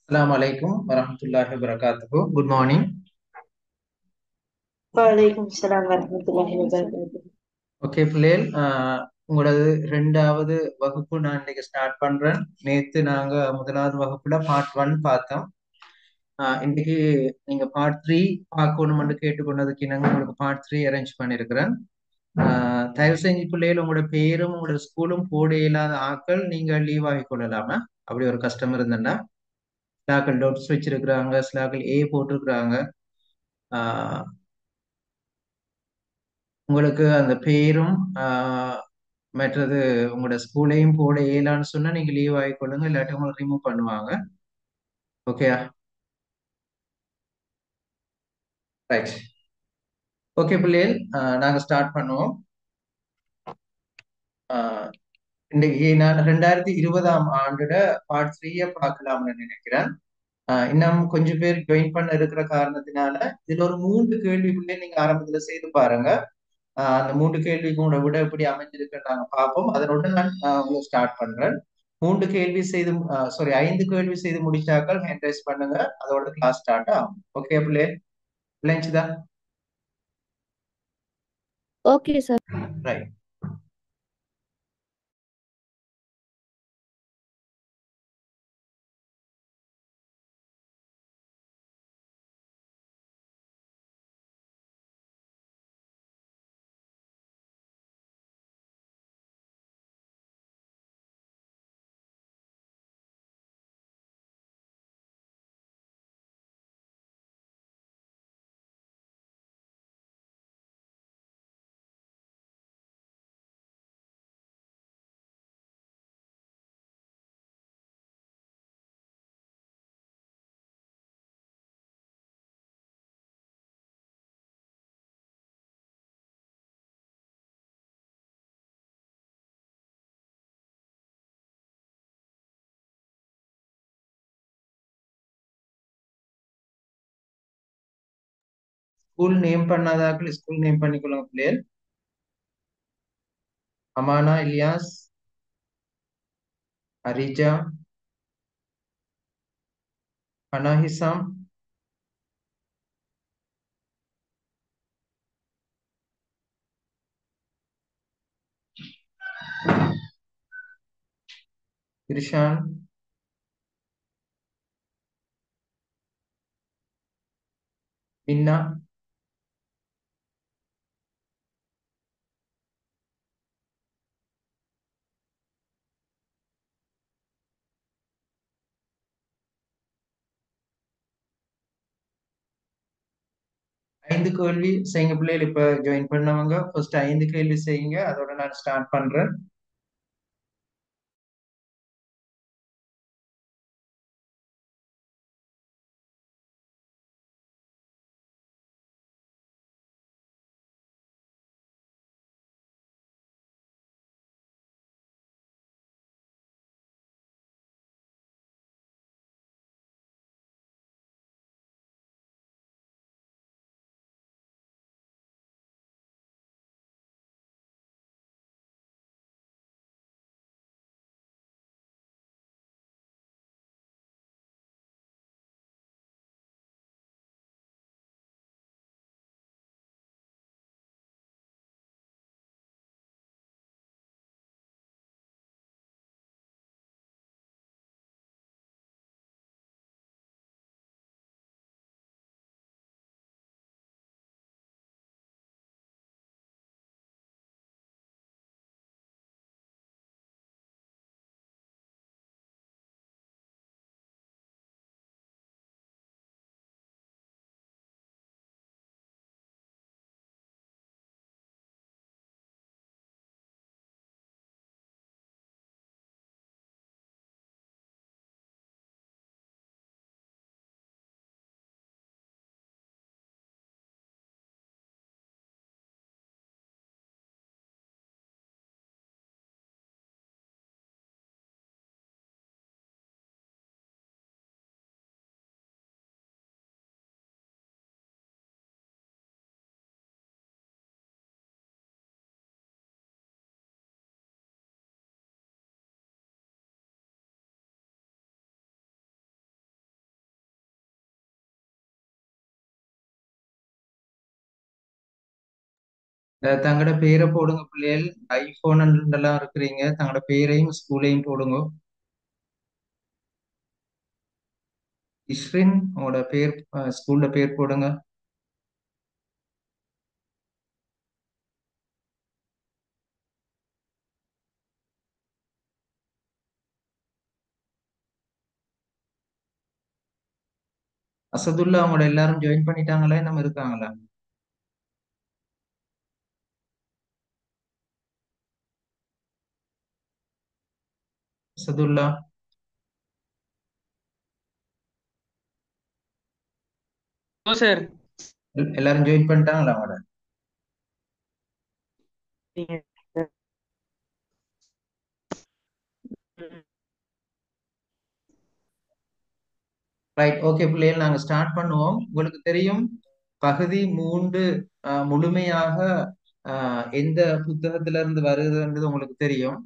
Assalamu alaikum warahmatullahi wabarakatuh. Good morning. வலைக்கும் சலாம் வரஹ்மத்துல்லாஹி வபரகாத்துஹு. ஓகே பிள்ளைகள், உங்களது ரெண்டாவது வகுப்பு நான் இன்னைக்கு ஸ்டார்ட் பண்றேன். நேத்து நாங்க முதலாவது வகுப்புல பார்ட் 1 பார்த்தோம். இன்னைக்கு நீங்க பார்ட் 3 பார்க்கணும்னு கேட்டுக்கொண்டதுக்கு இணங்க உங்களுக்கு பார்ட் 3 அரேஞ்ச் பண்ணியிருக்கிறேன். தயவு செஞ்சு பிள்ளைகள் உங்களோட பேரும் உங்களோட ஸ்கூலும் போட இயலாத ஆட்கள் நீங்க லீவ் ஆகி கொள்ளலாமா? அப்படி ஒரு கஷ்டம் இருந்ததுன்னா சிலாக்கள் டொட்ஸ் வச்சிருக்கிறாங்க, சிலாக்கள் ஏ போட்டிருக்கிறாங்க. ஆஹ் உங்களுக்கு அந்த பேரும் மற்றது உங்களோட ஸ்கூலையும் போட இயலான்னு சொன்னா நீங்க லீவ் ஆகிக்கொள்ளுங்க, இல்லாட்டி உங்களை ரிமூவ் பண்ணுவாங்க. Okay, right. ஓகே பிள்ளைகள், நாங்க ஸ்டார்ட் பண்ணுவோம். ஆஹ் இன்னைக்கு நான் 2020ஆம் ஆண்டோட பார்ட் 3 பார்க்கலாம்னு நினைக்கிறேன். இன்னும் கொஞ்சம் பேர் ஜாயின் பண்ண இருக்கிற காரணத்தினால இதுல ஒரு 3 கேள்விக்குள்ளே நீங்க ஆரம்பத்துல செய்து பாருங்க. அந்த 3 கேள்விக்கு உங்களோட விட எப்படி அமைஞ்சிருக்குன்னு நாங்க பார்ப்போம். அதனோட நான் உங்களுக்கு ஸ்டார்ட் பண்றேன். 3 கேள்வி செய்து, சாரி, 5 கேள்வி செய்து முடிச்சாக்கள் ஹேண்ட் ரைஸ் பண்ணுங்க. அதோட கிளாஸ் ஸ்டார்ட் ஆகும். ஓகே பிள்ளை, விளைஞ்சுதா? Okay sir. Right. School name பண்ணாதாக்கள் ஸ்கூல் நேம் பண்ணிக்கொள்ளுங்க பிள்ளைகள். அமானா இலியாஸ், அரிஜா, அனாஹிசாம், இர்ஷான், மின்னா, 5 கேள்வி செய்யுங்க பிள்ளைகள். இப்ப ஜாயின் பண்ணவங்க ஃபர்ஸ்ட் 5 கேள்வி செய்யுங்க, அதோட நான் ஸ்டார்ட் பண்றேன். தங்களோட பேரை போடுங்க பிள்ளைகள். ஐபோன் எல்லாம் இருக்கிறீங்க, தங்களோட பேரையும் ஸ்கூலையும் போடுங்க. இஸ்ரின் உங்களோட பேர், ஸ்கூல்ல பேர் போடுங்க. அசதுல்லா அவங்களோட எல்லாரும் ஜாயின் பண்ணிட்டாங்களா, நம்ம இருக்காங்களா? அசதுல்லா ஓ சார். எல்லாரும் ஜாயின் பண்ணிட்டாங்களா அவங்களோட? ரைட், ஓகே பிள்ளைகள், நாங்க ஸ்டார்ட் பண்ணுவோம். உங்களுக்கு தெரியும் பகுதி 3 முழுமையாக எந்த புத்தகத்துல இருந்து வருதுன்றது உங்களுக்கு தெரியும்.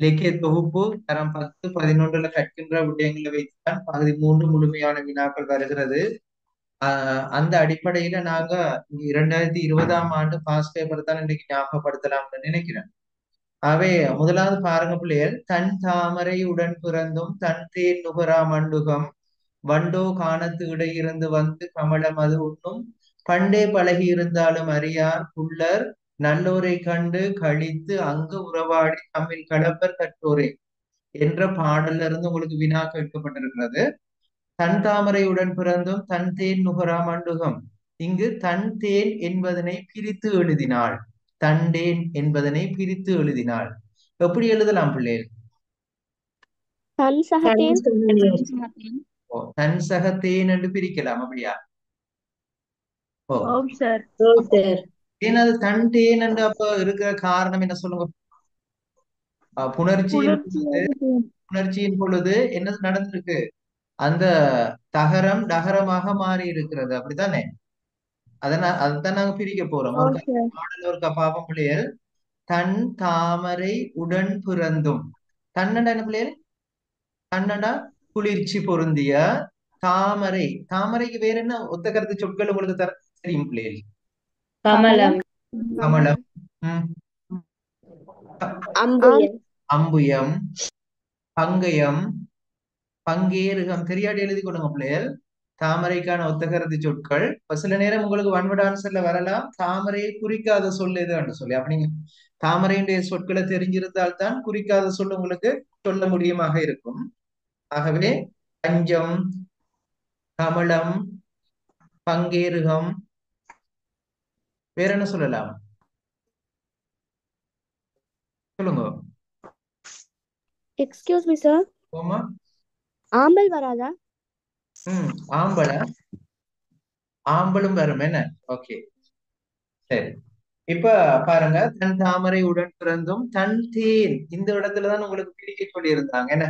இலக்கிய தொகுப்பு தரம் 10, 11 கற்கின்ற விடயங்களை வைத்துதான் பகுதி 3 முழுமையான வினாக்கள் வருகிறது. அந்த அடிப்படையில நாங்க 2020ஆம் ஆண்டு பாஸ் பேப்பர் தான் இன்னைக்கு ஞாபகப்படுத்தலாம்னு நினைக்கிறேன். ஆகவே முதலாவது பாருங்க பிள்ளைகள், தன் தாமரை உடன் பிறந்தும் தன் தேன் நுகரா மண்டுகம் வண்டோ காணத்து இடையிருந்து வந்து கமலம் அது உண்ணும் பண்டே பழகி இருந்தாலும் அறியார் புல்லர் நல்லோரை கண்டு கழித்து அங்கு உறவாடி தம்மில் கலப்பர் கற்றோரே என்ற பாடல்ல இருந்து உங்களுக்கு வினா கேட்கப்பட்டிருக்கிறது. தன் தாமரையுடன் பிறந்தும் தன் தேன் நுகரா மண்டுகம். இங்கு தன் தேன் என்பதனை பிரித்து எழுதினாள், தண்டேன் என்பதனை பிரித்து எழுதினாள். எப்படி எழுதலாம் பிள்ளைகள்? தன் சகத்தேன் ஓ, தன் சக தேன் என்று பிரிக்கலாம், அப்படியா? ஓ, ஓம் சார். ஏன் அது தன் தேன் என்று அப்ப இருக்கிற காரணம் என்ன சொல்லுங்க? புணர்ச்சியின் பொழுது, புணர்ச்சியின் பொழுது என்ன நடந்திருக்கு? அந்த தகரம் டகரமாக மாறி இருக்கிறது, அப்படித்தானே? அதைத்தான் நாங்க பிரிக்க போறோம். ஒரு பாடல் ஒரு பாவம் பிள்ளைகள். தன் தாமரை உடன் பிறந்தும், தன்னடா என்ன பிள்ளைகள்? தன்னடா குளிர்ச்சி பொருந்திய தாமரை. தாமரைக்கு வேற என்ன ஒத்த கருத்து சொற்கள் உங்களுக்கு தெரியும் பிள்ளைகள்? கமலம், கமலம், அம்புயம், பங்கயம், பங்கேருகம். தெரியாட்டி எழுதி கொடுங்க பிள்ளைகள். தாமரைக்கான ஒத்தகரத்து சொற்கள். இப்ப சில நேரம் உங்களுக்கு ஒன் ஆன்சர்ல வரலாம், தாமரையை குறிக்காத சொல் எதுன்னு சொல்லி. அப்ப நீங்க தாமரையுடைய சொற்களை தெரிஞ்சிருந்தால் தான் குறிக்காத சொல் உங்களுக்கு சொல்ல முடியுமாக இருக்கும். ஆகவே பஞ்சம், கமலம், பங்கேருகம், வேற என்ன சொல்லலாம் சொல்லுங்க. எக்ஸ்கியூஸ் மீ சார், ஓமா, ஆம்பல் வராதா? ஆம்பள, ஆம்பலும் வரும் என்ன? ஓகே, சரி. இப்ப பாருங்க, தன் தாமரை உடன் பிறந்தும் தன் தேன், இந்த இடத்துலதான் உங்களுக்கு பிரிக்க சொல்லி இருந்தாங்க என்ன?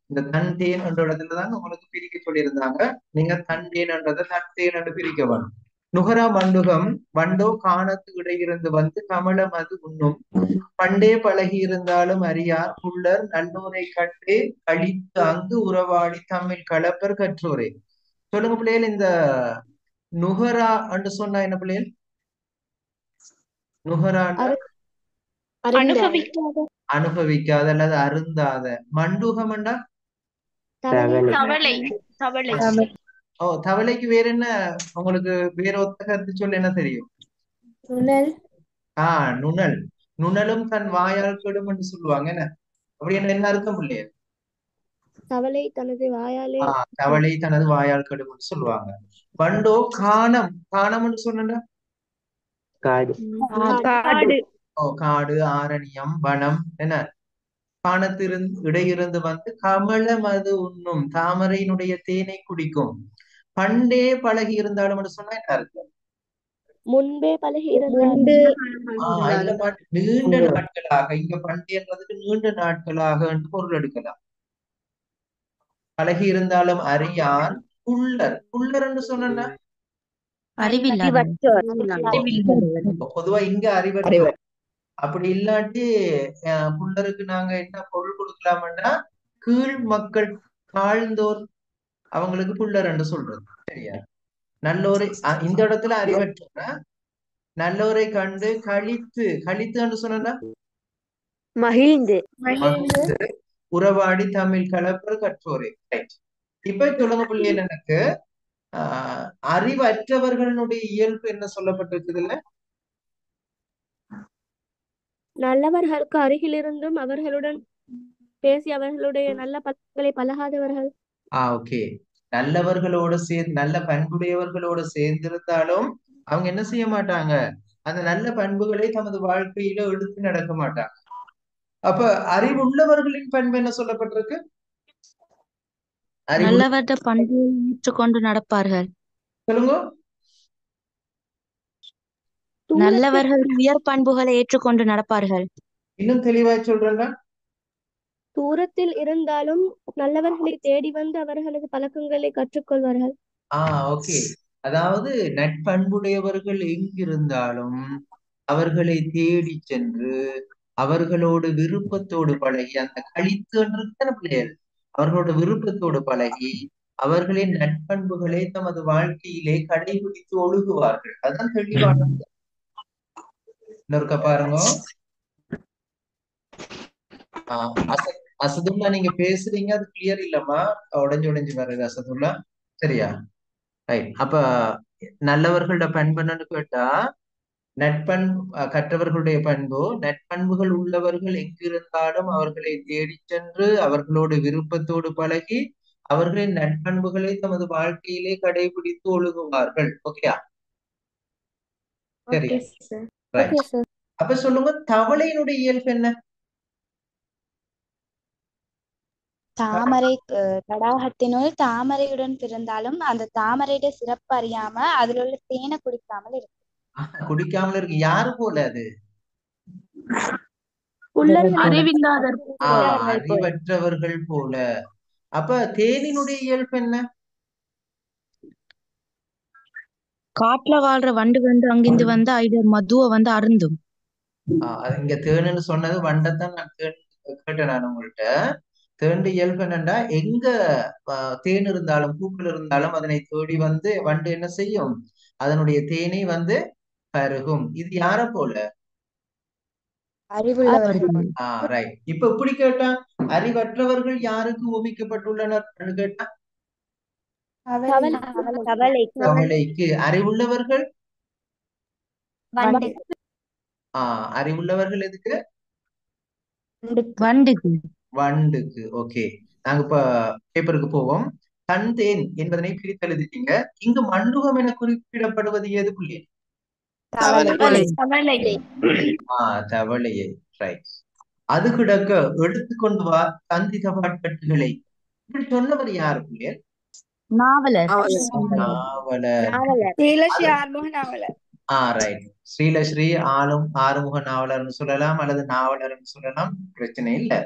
இந்த தன் தேன் என்ற இடத்துலதான் உங்களுக்கு பிரிக்க சொல்லி இருந்தாங்க. நீங்க தன் தேன் என்றதை தன் தேன் என்று பிரிக்க வேணும். நுகரா மண்டுகம் வண்டோ காணத்து இடையிருந்து வந்து கமலம் அது உண்ணும் பண்டே பழகி இருந்தாலும் அறியார் புல்லர் நல்லோரை கண்டே கழித்து அங்கு உறவாடி தம்மில் கலப்பர் கற்றோரே. சொல்லுங்க பிள்ளைகள், இந்த நுகரா என்று சொன்னா என்ன பிள்ளைகள்? நுகராண்ட அனுபவிக்காத, அனுபவிக்காத அல்லது அருந்தாத. மண்டூகம்ண்டா தவளை, ஓ, தவளைக்கு வேற என்ன உங்களுக்கு வேற ஒத்த கருத்து சொல்ல என்ன தெரியும்? நுணல், நுணல். நுணலும் தன் வாயால் கெடும் என்று சொல்லுவாங்க என்ன? அப்படி என்ன அர்த்தம் பிள்ளைய? தவளை தனது வாயாலே, தவளை தனது வாயால் கெடும் என்று சொல்லுவாங்க. வண்டோ காணம், காணம்னு சொன்னா காடு, காடு, ஆரண்யம், வனம் என்ன? காணத்திலிருந்து இடையிருந்து வந்து கமலம் அது உண்ணும், தாமரையினுடைய தேனை குடிக்கும். பண்டே பழகி இருந்தாலும் சொன்னா என்ன அர்த்தம்? முன்பே பழகி இருந்தால், இந்த நீண்ட நாட்களாக, இங்க பண்டே என்பதுக்கு நீண்ட நாட்களாக என்று பொருள் எடுக்கலாம். பழகி இருந்தாலும் அறியார் புல்லர். புல்லர் என்று சொன்னா பொதுவா இங்க அறிவற்றோர். அப்படி இல்லாட்டி புல்லருக்கு நாங்க என்ன பொருள் கொடுக்கலாம்னா, கீழ் மக்கள், தாழ்ந்தோர், அவங்களுக்கு புல்லர் என்று சொல்றது. சரியா? நல்லோரு இந்த இடத்துல அறிவற்றோர நல்லோரை கண்டு கழித்துன்னு சொன்னா மகிழ்ந்து மகிழ்ந்து உறவாடி தமிழ் கலப்பர் கற்றோரே. ரைட். இப்ப சொல்லுங்க பிள்ளைகள், எனக்கு ஆஹ் அறிவற்றவர்களுடைய இயல்பு என்ன சொல்லப்பட்டிருக்குதுல்ல? நல்லவர்களுக்கு அருகிலிருந்தும் அவர்களுடன் பேசி அவர்களுடைய நல்ல பழக்கங்களை பழகாதவர்கள். ஓகே. நல்லவர்களோட சேர்ந்து நல்ல பண்புடையவர்களோட சேர்ந்திருந்தாலும் அவங்க என்ன செய்ய மாட்டாங்க, அந்த நல்ல பண்புகளை தமது வாழ்க்கையில எடுத்து நடக்க மாட்டாங்க. அப்ப அறிவுள்ளவர்களின் பண்பு என்ன சொல்லப்பட்டிருக்கு? அறிவுள்ள நல்லவற்ற பண்பை ஏற்றுக்கொண்டு நடப்பார்கள். சொல்லுங்க. தூரத்தில் நல்லவர்கள் உயர் பண்புகளை ஏற்றுக்கொண்டு நடப்பார்கள். இன்னும் தெளிவா சொல்றேங்க. தூரத்தில் இருந்தாலும் நல்லவர்களை தேடி வந்து அவர்களது பழக்கங்களை கற்றுக்கொள்வார்கள். ஓகே. அதாவது நட்பண்புடையவர்கள் எங்கிருந்தாலும் அவர்களை தேடி சென்று அவர்களோடு விருப்பத்தோடு பழகி, அந்த கழித்துன்றது பிள்ளைகள், அவர்களோட விருப்பத்தோடு பழகி அவர்களின் நட்பண்புகளை தமது வாழ்க்கையிலே கடைபிடித்து ஒழுகுவார்கள். அதுதான் தெளிவானது. இன்னொருக்க பாருங்க. அசதுல்லா, நீங்க பேசுறீங்க, அது கிளியர் இல்லம்மா, உடைஞ்சு உடைஞ்சு வருது அசதுல்லா. சரியா? ரைட். அப்ப நல்லவர்களோட பண்புன்னு கேட்டா கற்றவர்களுடைய பண்பு, நட்பண்புகள் உள்ளவர்கள் எங்கிருந்தாலும் அவர்களை தேடிச் சென்று அவர்களோடு விருப்பத்தோடு பழகி அவர்களின் நட்பண்புகளை தமது வாழ்க்கையிலே கடைபிடித்து ஒழுகுவார்கள். ஓகேயா? சரியா? ரைட். அப்ப சொல்லுங்க, தவளையினுடைய இயல்பு என்ன? தாமரை தடாகத்தினுள் தாமரையுடன் பிறந்தாலும் அந்த தாமரையுடைய சிறப்பு அறியாம அதுல உள்ள தேனை குடிக்காமல் இருக்கு. குடிக்காமல் இருக்கு. யாரு போல அது? அறிவற்றவர்கள் போல. அப்ப தேனினுடைய இயல்பு என்ன? காட்டுல வாழ்ற வண்டு வந்து அங்கிருந்து வந்து மதுவை வந்து அருந்தும். இங்க தேனுன்னு சொன்னது வண்டத்தான் நான் கேட்டேன் நான் உங்கள்கிட்ட. தேண்டு இயல்பு என்னன்னா, எங்க தேன் இருந்தாலும் பூக்கள் இருந்தாலும் அதனை தேடி வந்து வண்டு என்ன செய்யும், அதனுடைய தேனை வந்து பருகும். இது யார போல? அறிவுள்ளவர்கள். ரைட். இப்ப எப்படி கேட்டா, அறிவற்றவர்கள் யாருக்கு உமிக்கப்பட்டுள்ளனர் கேட்டா தவளைக்கு. அறிவுள்ளவர்கள் அறிவுள்ளவர்கள் எதுக்கு? வண்டுக்கு. வண்டுக்கு. ஓகே. நாங்க இப்ப பேப்பருக்கு போவோம். தன் தேன் என்பதனை பிரித்தெழுதிட்டீங்க. இங்கு மண்டுகம் என குறிப்பிடப்படுவது எது புள்ளி? தவளையை. ரைட். அது கிடக்க எடுத்துக்கொண்டு வா தந்தி தபாட்கட்டுகளை. இப்படி சொன்னவர் யாரு புள்ளியல்? நாவலர். ரைட். ஸ்ரீலஸ்ரீ ஆறுமுக நாவலர்னு சொல்லலாம், அல்லது நாவலர்னு சொல்லலாம், பிரச்சனை இல்லை.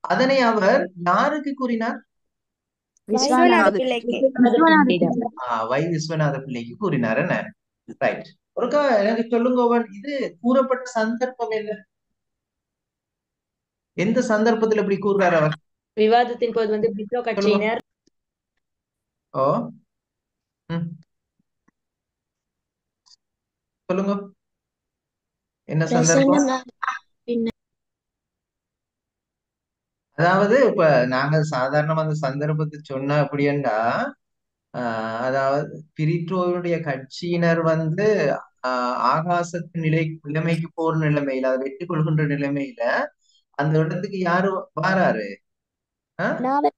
அதனை அவர் யாருக்கு கூறினார்? வை விஸ்வநாத பிள்ளைக்கு கூறினார். என்ன? ரைட். ஒருக்கா எனக்கு சொல்லுங்க, இது கூறப்பட்ட சந்தர்ப்பம் என்ன? எந்த சந்தர்ப்பத்தில் இப்படி கூறுறாரு அவர்? விவாதத்தின் போது வந்து பிப்ரோ கட்சியினர் சொல்லுங்க, என்ன சந்தர்ப்பம்? அதாவது இப்ப நாங்க சாதாரணமா அந்த சந்தர்ப்பத்தை சொன்னா அப்படியேண்டா, அதாவது பிரிட்ரோனுடைய கட்சியினர் வந்து ஆகாசத்து நிலைமைக்கு போற நிலைமையில, அதை வெற்றி கொள்கின்ற நிலைமையில அந்த இடத்துக்கு யாரு வாராரு?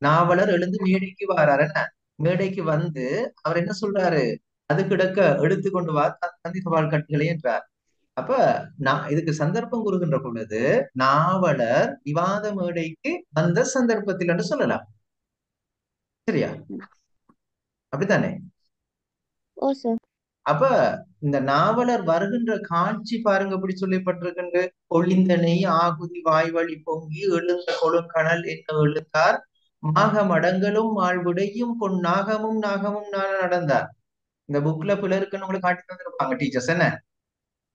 நாவலர் எழுந்து மேடைக்கு வாராரு. மேடைக்கு வந்து அவர் என்ன சொல்றாரு? அது கிடக்க எடுத்துக்கொண்டு வா தந்தி தபால் கட்டுகளை என்றார். அப்ப இதுக்கு சந்தர்ப்பம் கூறுகின்ற பொழுது நாவலர் விவாத மேடைக்கு வந்த சந்தர்ப்பத்தில் என்று சொல்லலாம். சரியா? அப்படித்தானே? அப்ப இந்த நாவலர் வருகின்ற காட்சி பாருங்க, எப்படி சொல்லப்பட்டிருக்கின்ற பொழிந்தனை ஆகுதி வாய்வழி பொங்கி எழுந்த கொழுங்கணல் என்ன எழுந்தார் மாக மடங்களும் மாழ்வுடையும் பொன்னாகமும் நாகமும் நடந்தார். இந்த புக்ல பிள்ளருக்குன்னு உங்களுக்கு காட்டி தந்திருப்பாங்க டீச்சர்ஸ். என்ன?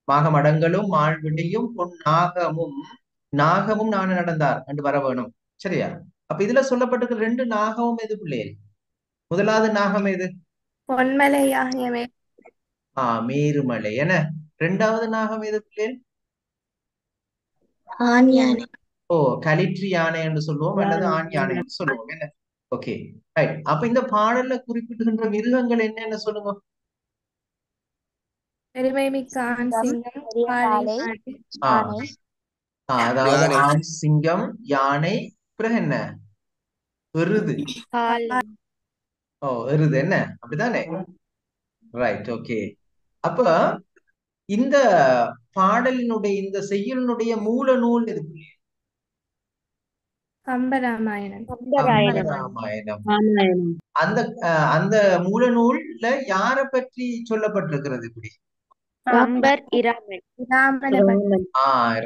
மாக மடங்களும் மாழ்விடையும் பொன்னாகமும் நாகமும் நடந்தார் என்று வர வேணும். சரியா? அப்ப இதுல சொல்லப்பட்டிருக்க ரெண்டு நாகமும் எது பிள்ளைகள்? முதலாவது நாகம் எது? பொன்மலை. மேருமலை. என்ன? ரெண்டாவது நாகம் எது பிள்ளைகள்? ஆண் யானை. ஓ, களிற்று யானை என்று சொல்லுவோம் அல்லது ஆண் யானை என்று சொல்லுவோம் என்ன. Okay, right. அப்ப இந்த பாடல்ல குறிப்பிடுகின்ற மிருகங்கள் என்னன்னு சொல்லுங்க. பெருமைமிக்க ஆண் சிங்கம், சிங்கம், பெரிய காளை, காளை, மாடு, ஆ யானை, அதாவது யானை. ஆண் சிங்கம், யானை, பிறகு என்ன? எருது. காளை. ஓ, எருது என்ன, அப்படிதானே? Right, okay. அப்ப இந்த பாடலினுடைய இந்த செய்யுளினுடைய மூல நூல் எது பிள்ளைகள்? கம்பராமாயணம். கம்பராமாயணம். ராமாயணம். அந்த அந்த மூல நூல்ல யார பற்றி சொல்லப்பட்டிருக்கிறது இப்படி? கம்பர் இராமன். இராமனை பற்றி.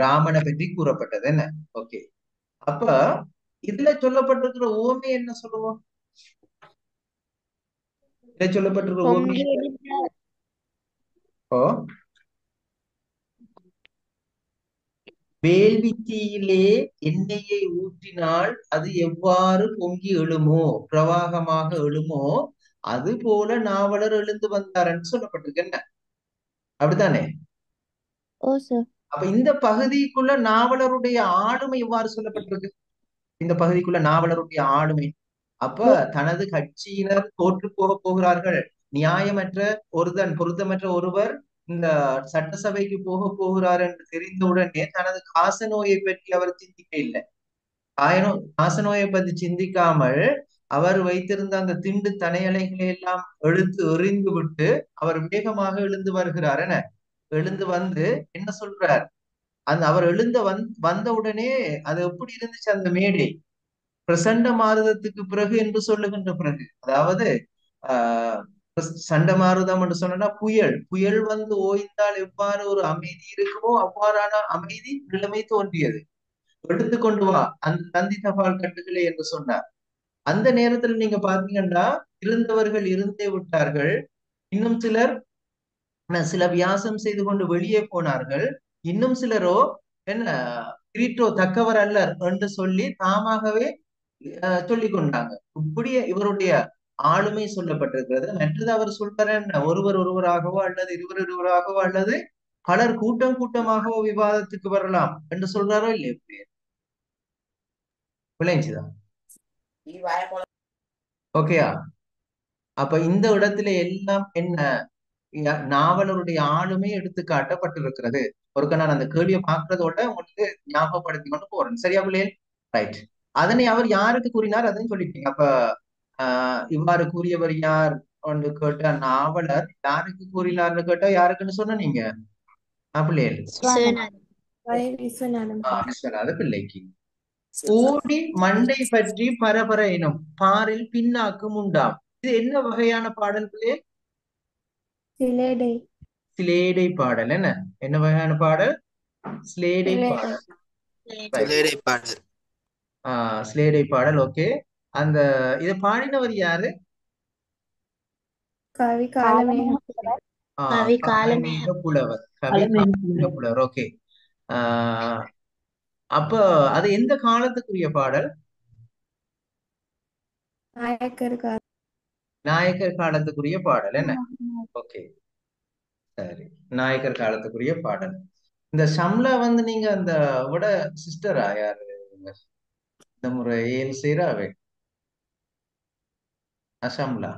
ராமனை பற்றி கூறப்பட்டது என்ன. ஓகே. அப்ப இதுல சொல்லப்பட்டிருக்கிற ஓமை என்ன சொல்லுவோம்? இதுல சொல்லப்பட்டிருக்கிற ஓமை பொங்கி என்ன? எழுந்த ஓ, வேள்வித்தீயிலே எண்ணெயை ஊற்றினால் அது எவ்வாறு பொங்கி எழுமோ, பிரவாகமாக எழுமோ, அது போல நாவலர் எழுந்து வந்தார்ன்னு சொல்லப்பட்டிருக்கு என்ன. அப்படித்தானே? ஓ சார். அப்ப இந்த பகுதிக்குள்ள நாவலருடைய ஆளுமை எவ்வாறு சொல்லப்பட்டிருக்கு? இந்த பகுதிக்குள்ள நாவலருடைய ஆளுமை, அப்ப தனது கட்சியினர் தோற்று போக போகிறார்கள், நியாயமற்ற பொருத்தமற்ற ஒருவர் இந்த சட்டசபைக்கு போக போகிறார் என்று தெரிந்தவுடனே தனது காச நோயை பற்றி அவர் சிந்திக்க இல்லை. காசநோயை பற்றி சிந்திக்காமல் அவர் வைத்திருந்த அந்த திண்டு தனையலைகளை எல்லாம் எடுத்து எறிந்து விட்டு அவர் வேகமாக எழுந்து வருகிறார் என. எழுந்து வந்து என்ன சொல்றார்? அவர் வந்த உடனே அது எப்படி இருந்துச்சு அந்த மேடை? பிரசண்ட மாருதத்துக்கு பிறகு என்று சொல்லுகின்ற பிறகு, அதாவது ஆஹ் சண்ட மாருதம் என்று சொன்னா புயல் வந்து ஓய்ந்தால் எவ்வாறு ஒரு அமைதி இருக்குமோ அவ்வாறான அமைதி நிலைமை தோன்றியது. எடுத்துக்கொண்டு வா அந்த தந்தி தபால் கட்டுகளை என்று சொன்னார். அந்த நேரத்துல நீங்க பாத்தீங்கன்னா இருந்தவர்கள் இருந்தே விட்டார்கள். இன்னும் சில வியாசம் செய்து கொண்டு வெளியே போனார்கள். இன்னும் சிலரோ என்ன கிரீட்டோ தக்கவர் அல்லர் என்று சொல்லி தாமாகவே சொல்லிக் கொண்டாங்க. இப்படியே இவருடைய ஆளுமை சொல்லப்பட்டிருக்கிறது. மற்றது அவர் சொல்றாரு, ஒருவராகவோ அல்லது இருவராகவோ அல்லது பலர் கூட்டம் கூட்டமாகவோ விவாதத்துக்கு வரலாம் என்று சொல்றாரோ இல்லையா? விளைஞ்சுதான். ஓகேயா? அப்ப இந்த இடத்துல எல்லாம் என்ன, நாவலருடைய ஆளுமை எடுத்து காட்டப்பட்டிருக்கிறது. ஒருக்க நான் அந்த கேள்வியை பார்க்கறதோட உங்களுக்கு ஞாபகப்படுத்தி கொண்டு போறேன். சரியா பிள்ளைகள்? ரைட். அதனை அவர் யாருக்கு கூறினார் அதையும் சொல்லிட்டீங்க. அப்ப இவ்வாறு கூறியவர் யார் என்று கேட்ட நாவலர் யாருக்கு கூறினார்னு கேட்டா யாருக்குன்னு சொன்ன நீங்க பிள்ளைகள்? விஸ்வநாத பிள்ளைக்கு. ஓடி மண்டை பற்றி பரபர எனும் பாரில் பின்னாக்கும் உண்டாம். இது என்ன வகையான பாடல் பிள்ளைகள்? சிலேடை பாடல். என்ன வகையான பாடல்? ஸ்லேடை பாடல். ஸ்லேடை பாடல். ஓகே. அந்த இதை பாடினவர் யாரு? கவி காலமேக புலவர். ஓகே. அப்ப அது எந்த காலத்துக்குரிய பாடல்? நாயக்கர் காலத்துக்குரிய பாடல் என்ன. ஓகே, சரி. நாயக்கர் காலத்துக்குரிய பாடல். இந்த ஷம்லா வந்து நீங்க அந்த விட சிஸ்டரா யாரு இந்த முறை ஏல் செய்யறாவே? ஷம்லா,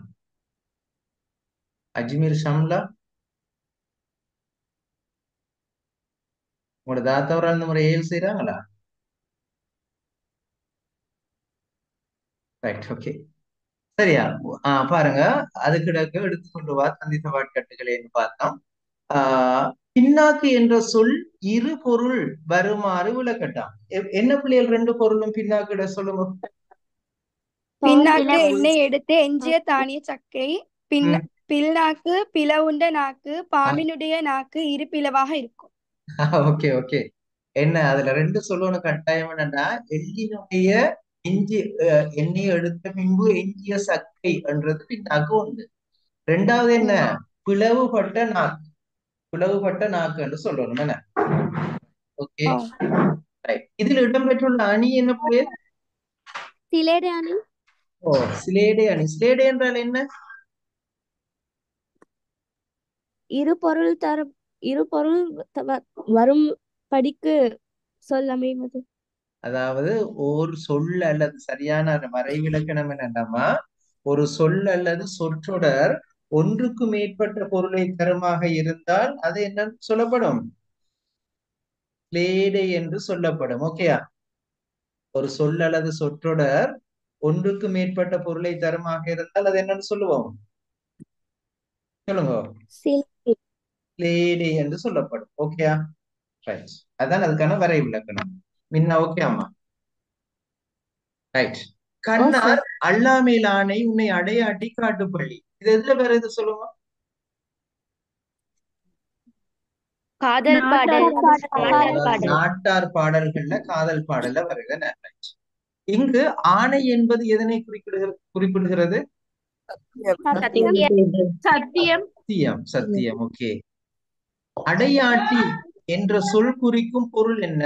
அஜ்மீர் ஷம்லா உங்களோட தாத்தவரா இந்த முறை ஏல் செய்யறாங்களா? ரைட், ஓகே, சரியா. பாருங்க, அதுக்கு எடுத்துக்கொண்டு வா தந்தி தபாட்கட்டுகளேன்னு பார்த்தோம். பின்னாக்கு என்ற சொல் இரு பொருள் வருமாறு விளக்கட்டாம். என்ன பிள்ளைகள் ரெண்டு பொருளும் பின்னாக்கிட சொல்லுங்க. பின்னாக்கு எண்ணெய் எடுத்து எஞ்சிய தானிய சக்கை, பின்னாக்கு பிளவுண்ட நாக்கு, பாம்பினுடைய நாக்கு இரு பிளவாக இருக்கும். Okay, okay. என்ன அதுல ரெண்டு சொல்லணும் கட்டாயம். என்னன்னா எள்ளினுடைய எண்ணெய் எடுத்த பின்பு எஞ்சிய சக்கை என்றது பின்னாக்கு ஒன்று. ரெண்டாவது என்ன, பிளவுபட்ட நாக்கு என்று சொல்லணும் என்ன. ஓகே, இதில் இடம்பெற்றுள்ள அணி என்ன பேர்? சிலேடை அணி. ஓ, சிலேடை அணி. சிலேடை என்றால் என்ன? இரு பொருள் இரு பொருள் வரும் படிக்கு சொல்லமைவது. அதாவது ஒரு சொல் அல்லது சரியான வரைவிலக்கணம் என்னண்டாமா, ஒரு சொல் அல்லது சொற்றொடர் ஒன்றுக்கு மேற்பட்ட பொருளை தருமாக இருந்தால் அது என்ன சொல்லப்படும்? கிளேடை என்று சொல்லப்படும். ஓகேயா? ஒரு சொல் அல்லது சொற்றொடர் ஒன்றுக்கு மேற்பட்ட பொருளை தருமாக இருந்தால் அது என்னன்னு சொல்லுவோம்? சொல்லுங்க. கிளேடை என்று சொல்லப்படும். ஓகேயா? ரைட். அதான் அதுக்கான வரைவிலக்கணம். முன்ன ஓகே அம்மா. ரைட். கண்ணார் அல்லாமேலானை உன்னை அடையாட்டி காட்டுப்பள்ளி. இது எதுல வருது சொல்லுங்க? காதல் பாடல், நாட்டார் பாடல். நாட்டார் பாடல்கள்ல காதல் பாடல்ல வருது. Right. இங்கு ஆணை என்பது எதனை குறிப்பிடுகிறது? சத்தியம். சத்தியம். சத்தியம். ஓகே. அடையாட்டி என்ற சொல் குறிக்கும் பொருள் என்ன?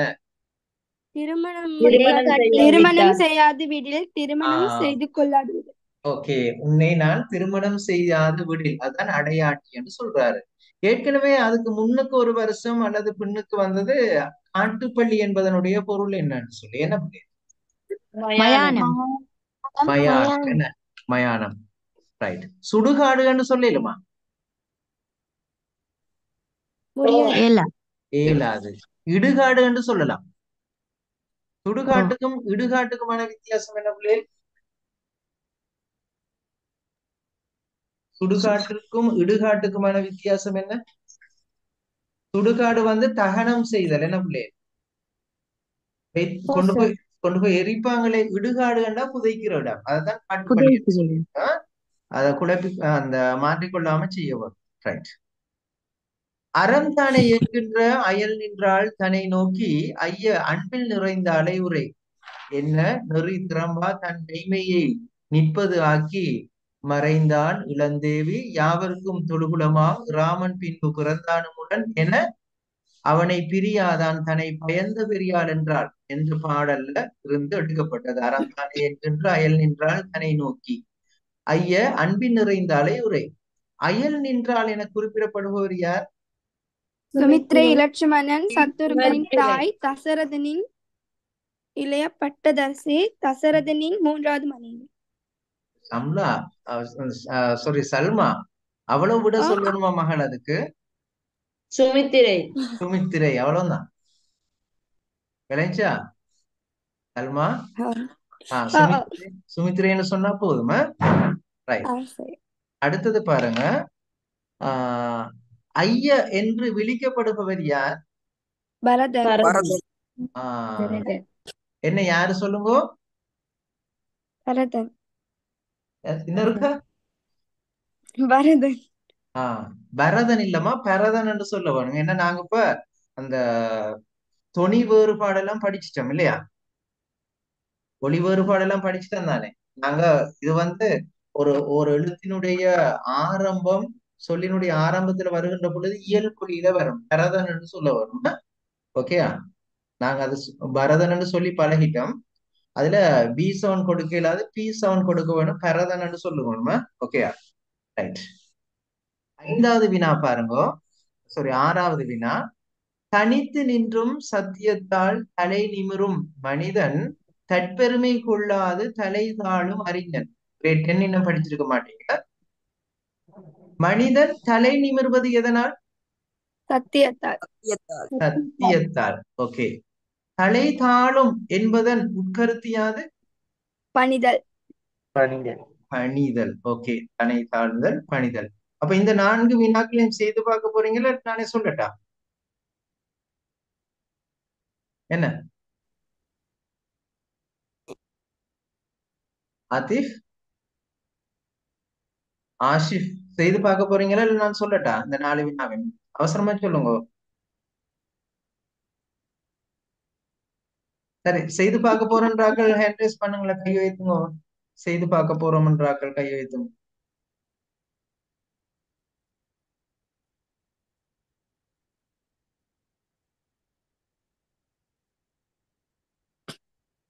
திருமணம் செய்யாது விடில் திருமணம் செய்து கொள்ளாது விடில். ஓகே. உன்னை நான் திருமணம் செய்யாது விடில், அதான் அடையாட்டி என்று சொல்றாரு. ஏற்கனவே அதுக்கு முன்னுக்கு ஒரு வருஷம் அல்லது பின்னுக்கு வந்தது காட்டுப்பள்ளி என்பதனுடைய பொருள் என்னன்னு சொல்லி என்ன பண்ணி? மயானம். மயானம். என்ன மயானம்? ரைட். சுடுகாடுன்னு சொல்லலுமா? ஏலாது. இடுகாடு என்று சொல்லலாம். சுடுகாட்டுக்கும் இடுகாட்டுக்குமான வித்தியாசம் என்ன பிள்ளைகள்? சுடுகாட்டுக்கும் இடுகாட்டுக்குமான வித்தியாசம் என்ன? சுடுகாடு வந்து தகனம் செய்தல் என்ன பிள்ளைகள்? கொண்டு போய் எரிப்பாங்களே. இடுகாடு கண்டா புதைக்கிற இடம். அதுதான் காட்டுப்பள்ளி. அதை குழப்பி அந்த மாற்றிக்கொள்ளாம செய்ய வரும். ரைட். அறம் தானே இயக்கின்ற அயல் நின்றால் தன்னை நோக்கி ஐய அன்பில் நிறைந்த அலையுரை என்ன நெறி திறம்பா தன் மெய்மையை நிற்பது ஆக்கி மறைந்தான் இளந்தேவி யாவருக்கும் தொழுகுலமாம் ராமன் பின்பு பிறந்தானுமுடன் என அவனை பிரியாதான் தன்னை பயந்த பெரியாள் என்றாள் என்ற பாடல்ல இருந்து எடுக்கப்பட்டது. அறம் தானே என்கின்ற அயல் நின்றால் தன்னை நோக்கி ஐய அன்பின் நிறைந்த அலையுரை. அயல் நின்றால் என குறிப்பிடப்படுபவர் யார்? சுமித்ரை இலட்சுமணன் சத்துருகனின் தாய், தசரதனின் இளைய பட்டதரசி, தசரதனின் மூன்றாவது மனைவி. சல்மா அவ்வளவு விட சொல்லணுமா மகள்? அதுக்கு சுமித்திரை அவ்வளவுதான். விளைஞ்சா சல்மா? சுமித்திரைன்னு சொன்னா போதுமா? அடுத்தது பாருங்க. ஐய என்று விழிக்கப்படுபவர் யார்? பரதன். என்ன யாரு சொல்லுங்க? பரதன். இன்னும் இருக்கா? பரதன். பரதன் இல்லம்மா, பரதன் என்று சொல்ல வேணும். ஏன்னா நாங்க இப்ப அந்த தொனி வேறுபாடெல்லாம் படிச்சுட்டோம் இல்லையா? ஒளி வேறுபாடெல்லாம் படிச்சுட்டோம் தானே நாங்க. இது வந்து ஒரு எழுத்தினுடைய ஆரம்பம், சொல்லினுடைய ஆரம்பத்துல வருகின்ற பொழுது இயல்பொலியில வரும். பரதன் என்று சொல்ல வரும். ஓகேயா? நாங்க அது பரதன் என்று சொல்லி பழகிட்டோம். அதுல பி சவுண்ட் கொடுக்க இல்லாத பி சவுண்ட் கொடுக்க வேணும். பரதன் என்று சொல்லுவோம். ஓகேயா? ரைட். 5வது வினா பாருங்க. சாரி, 6வது வினா. தனித்து நின்றும் சத்தியத்தால் தலை நிமிரும் மனிதன் தற்பெருமை கொள்ளாது தலை தாழும் அறிஞன். கிரேட் 10 இன்னும் படிச்சிருக்க மாட்டீங்க. மனிதன் தலை நிமிர்வது எதனால்? சத்தியத்தால். ஓகே. தலை தாழும் என்பதன் உட்கருத்து யாது? பணிதல். ஓகே. தலை தாழ்தல், பணிதல். அப்ப இந்த 4 வினாக்களையும் செய்து பார்க்க போறீங்களா? நானே சொல்லட்டா? என்ன ஆதிஃப், ஆஷிஃப் செய்து பார்க்க போறீங்களா இல்ல நான் சொல்லட்டா? இந்த 4 வினாவையும் அவசரமா சொல்லுங்க. சரி, செய்து பார்க்க போறோன்றாக்கள் ஹேண்ட் ரைஸ் பண்ணுங்களேன், கை வைத்துங்க. செய்து பார்க்க போறோம்ன்றாக்கள் கை வைத்துங்க.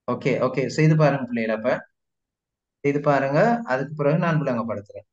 ஓகே ஓகே, செய்து பாருங்க பிள்ளைகள. அப்ப செய்து பாருங்க, அதுக்கு பிறகு நான் விளங்கப்படுத்துறேன்.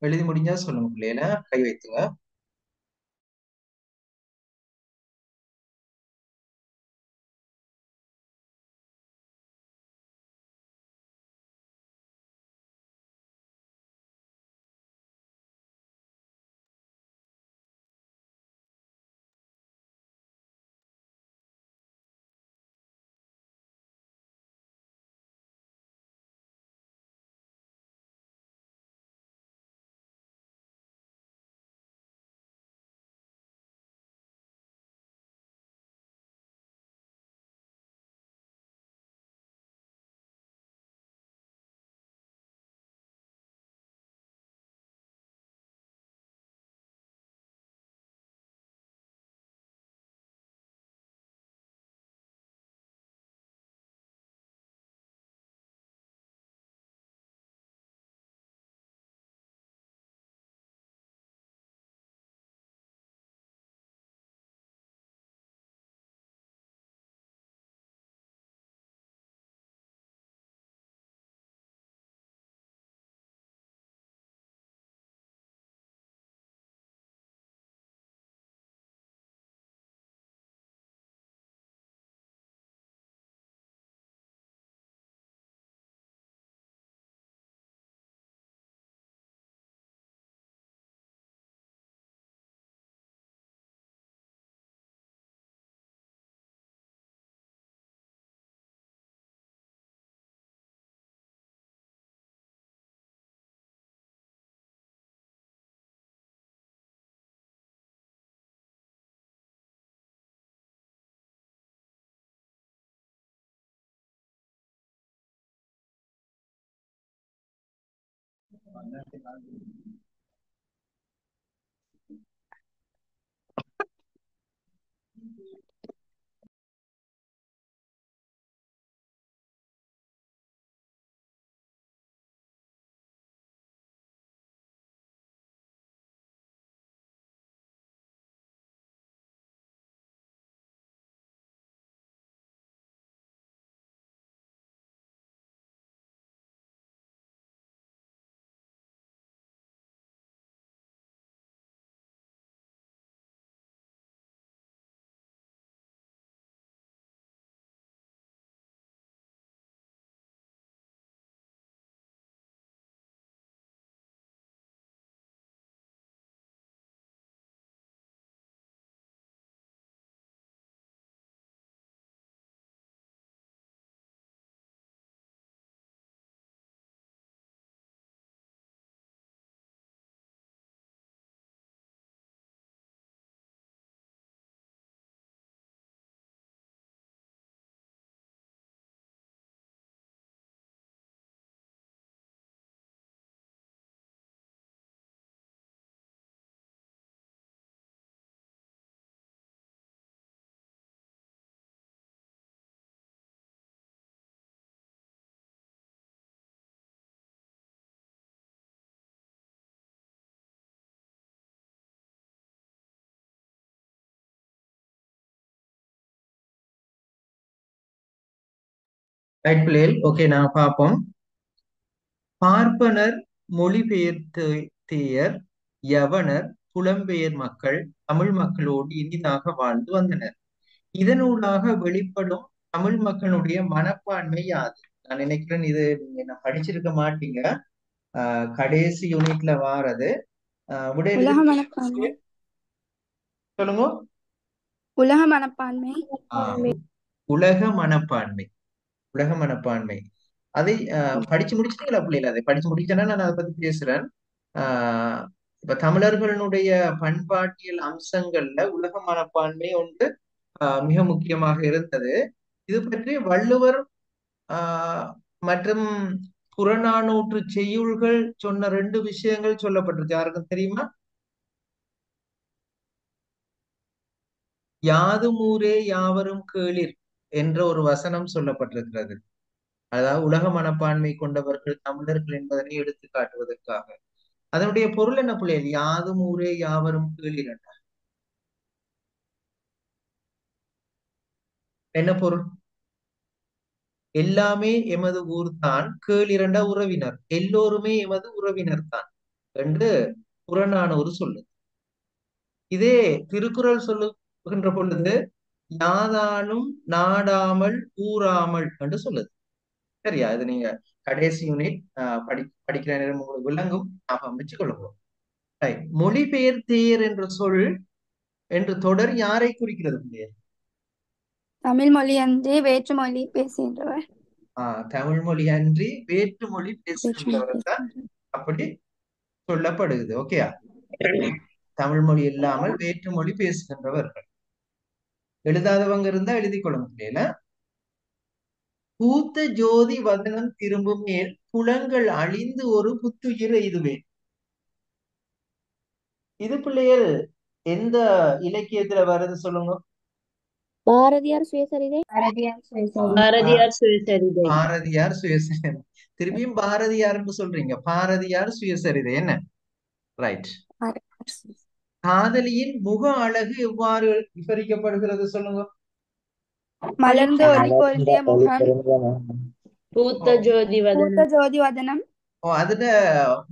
எழுதி முடிஞ்சா சொல்லுங்க பிள்ளைகள, கை வைத்துங்க. ரைட் பிள்ளைகள், ஓகே நாங்க பார்ப்போம். பார்ப்பனர், மொழிபெயர்த்தேயர், யவனர், புலம்பெயர் மக்கள் தமிழ் மக்களோடு இனிதாக வாழ்ந்து வந்தனர். இதனூடாக வெளிப்படும் தமிழ் மக்களுடைய மனப்பான்மை யாது? நான் நினைக்கிறேன் இது நீங்க என்ன படிச்சிருக்க மாட்டீங்க. கடைசி யூனிட்ல வாரது. உலக மனப்பான்மை. சொல்லுங்க. உலக மனப்பான்மை. உலக மனப்பான்மை. உலக மனப்பான்மை அதை படிச்சு முடிச்சிட்டீங்களா பிள்ளைகள்? அதை படிச்சு முடிச்சேன்னா நான் அதை பத்தி பேசுறேன். இப்ப தமிழர்களுடைய பண்பாட்டியல் அம்சங்கள்ல உலக மனப்பான்மை ஒன்று மிக முக்கியமாக இருந்தது. இது பற்றி வள்ளுவர் மற்றும் புறநானூற்று செய்யுள்கள் சொன்ன 2 விஷயங்கள் சொல்லப்பட்டிருக்கு. யாருக்கும் தெரியுமா? யாதுமூரே யாவரும் கேளிர் என்ற ஒரு வசனம் சொல்லப்பட்டிருக்கிறது. அதாவது உலக மனப்பான்மை கொண்டவர்கள் தமிழர்கள் என்பதனை எடுத்து காட்டுவதற்காக. அதனுடைய பொருள் என்ன பிள்ளைகள்? யாதும் ஊரே யாவரும் கேளிர். என்ன பொருள்? எல்லாமே எமது ஊர் தான், கேள் இரண்டா உறவினர், எல்லோருமே எமது உறவினர் தான் என்று புறநானூறு சொல்லு. இதே திருக்குறள் சொல்லுகின்ற பொழுது யாதாலும் நாடாமல் ஊராமல் என்று சொல்லுது. சரியா? இது நீங்க கடைசி யூனிட் படிக்கிற நேரம் உங்களுக்கு விளங்கும், ஞாபகம் வச்சுக்கொள்ளுங்க. ரைட். மொழிபெயர்த்தேர் என்ற சொல் என்று தொடர் யாரை குறிக்கிறது பிள்ளையே? தமிழ் மொழி அன்றி வேற்று மொழி பேசுகின்றவர். தமிழ் மொழி அன்றி வேற்று மொழி வேற்று மொழி பேசுகின்றவர் தான் பேசுகின்றவர். அப்படி சொல்லப்படுகிறது. ஓகேயா? தமிழ் மொழி இல்லாமல் வேற்று மொழி பேசுகின்றவர்கள். எழுதாதவங்க இருந்தா எழுதி கொள்ளுங்க பிள்ளைல. பூத்த ஜோதி வதனம் திரும்பும் மேல் புலங்கள் அழிந்து ஒரு புத்துயிர் எய்துவேன். இது பிள்ளைகள் எந்த இலக்கியத்துல வருது சொல்லுங்க? பாரதியார் சுயசரிதை. பாரதியார் சுயசரிதை. பாரதியார் சுயசரிதை. திருப்பியும் பாரதியார் என்று சொல்றீங்க. பாரதியார் சுயசரிதை என்ன? ரைட். காதலியின் முக அழகு எவ்வாறு விவரிக்கப்படுகிறது சொல்லுங்க? மலர்ந்து ஒளி பொருந்திய முகம், பூத்த ஜோதி வதனம். பூத்த ஜோதி வதனம். அதுல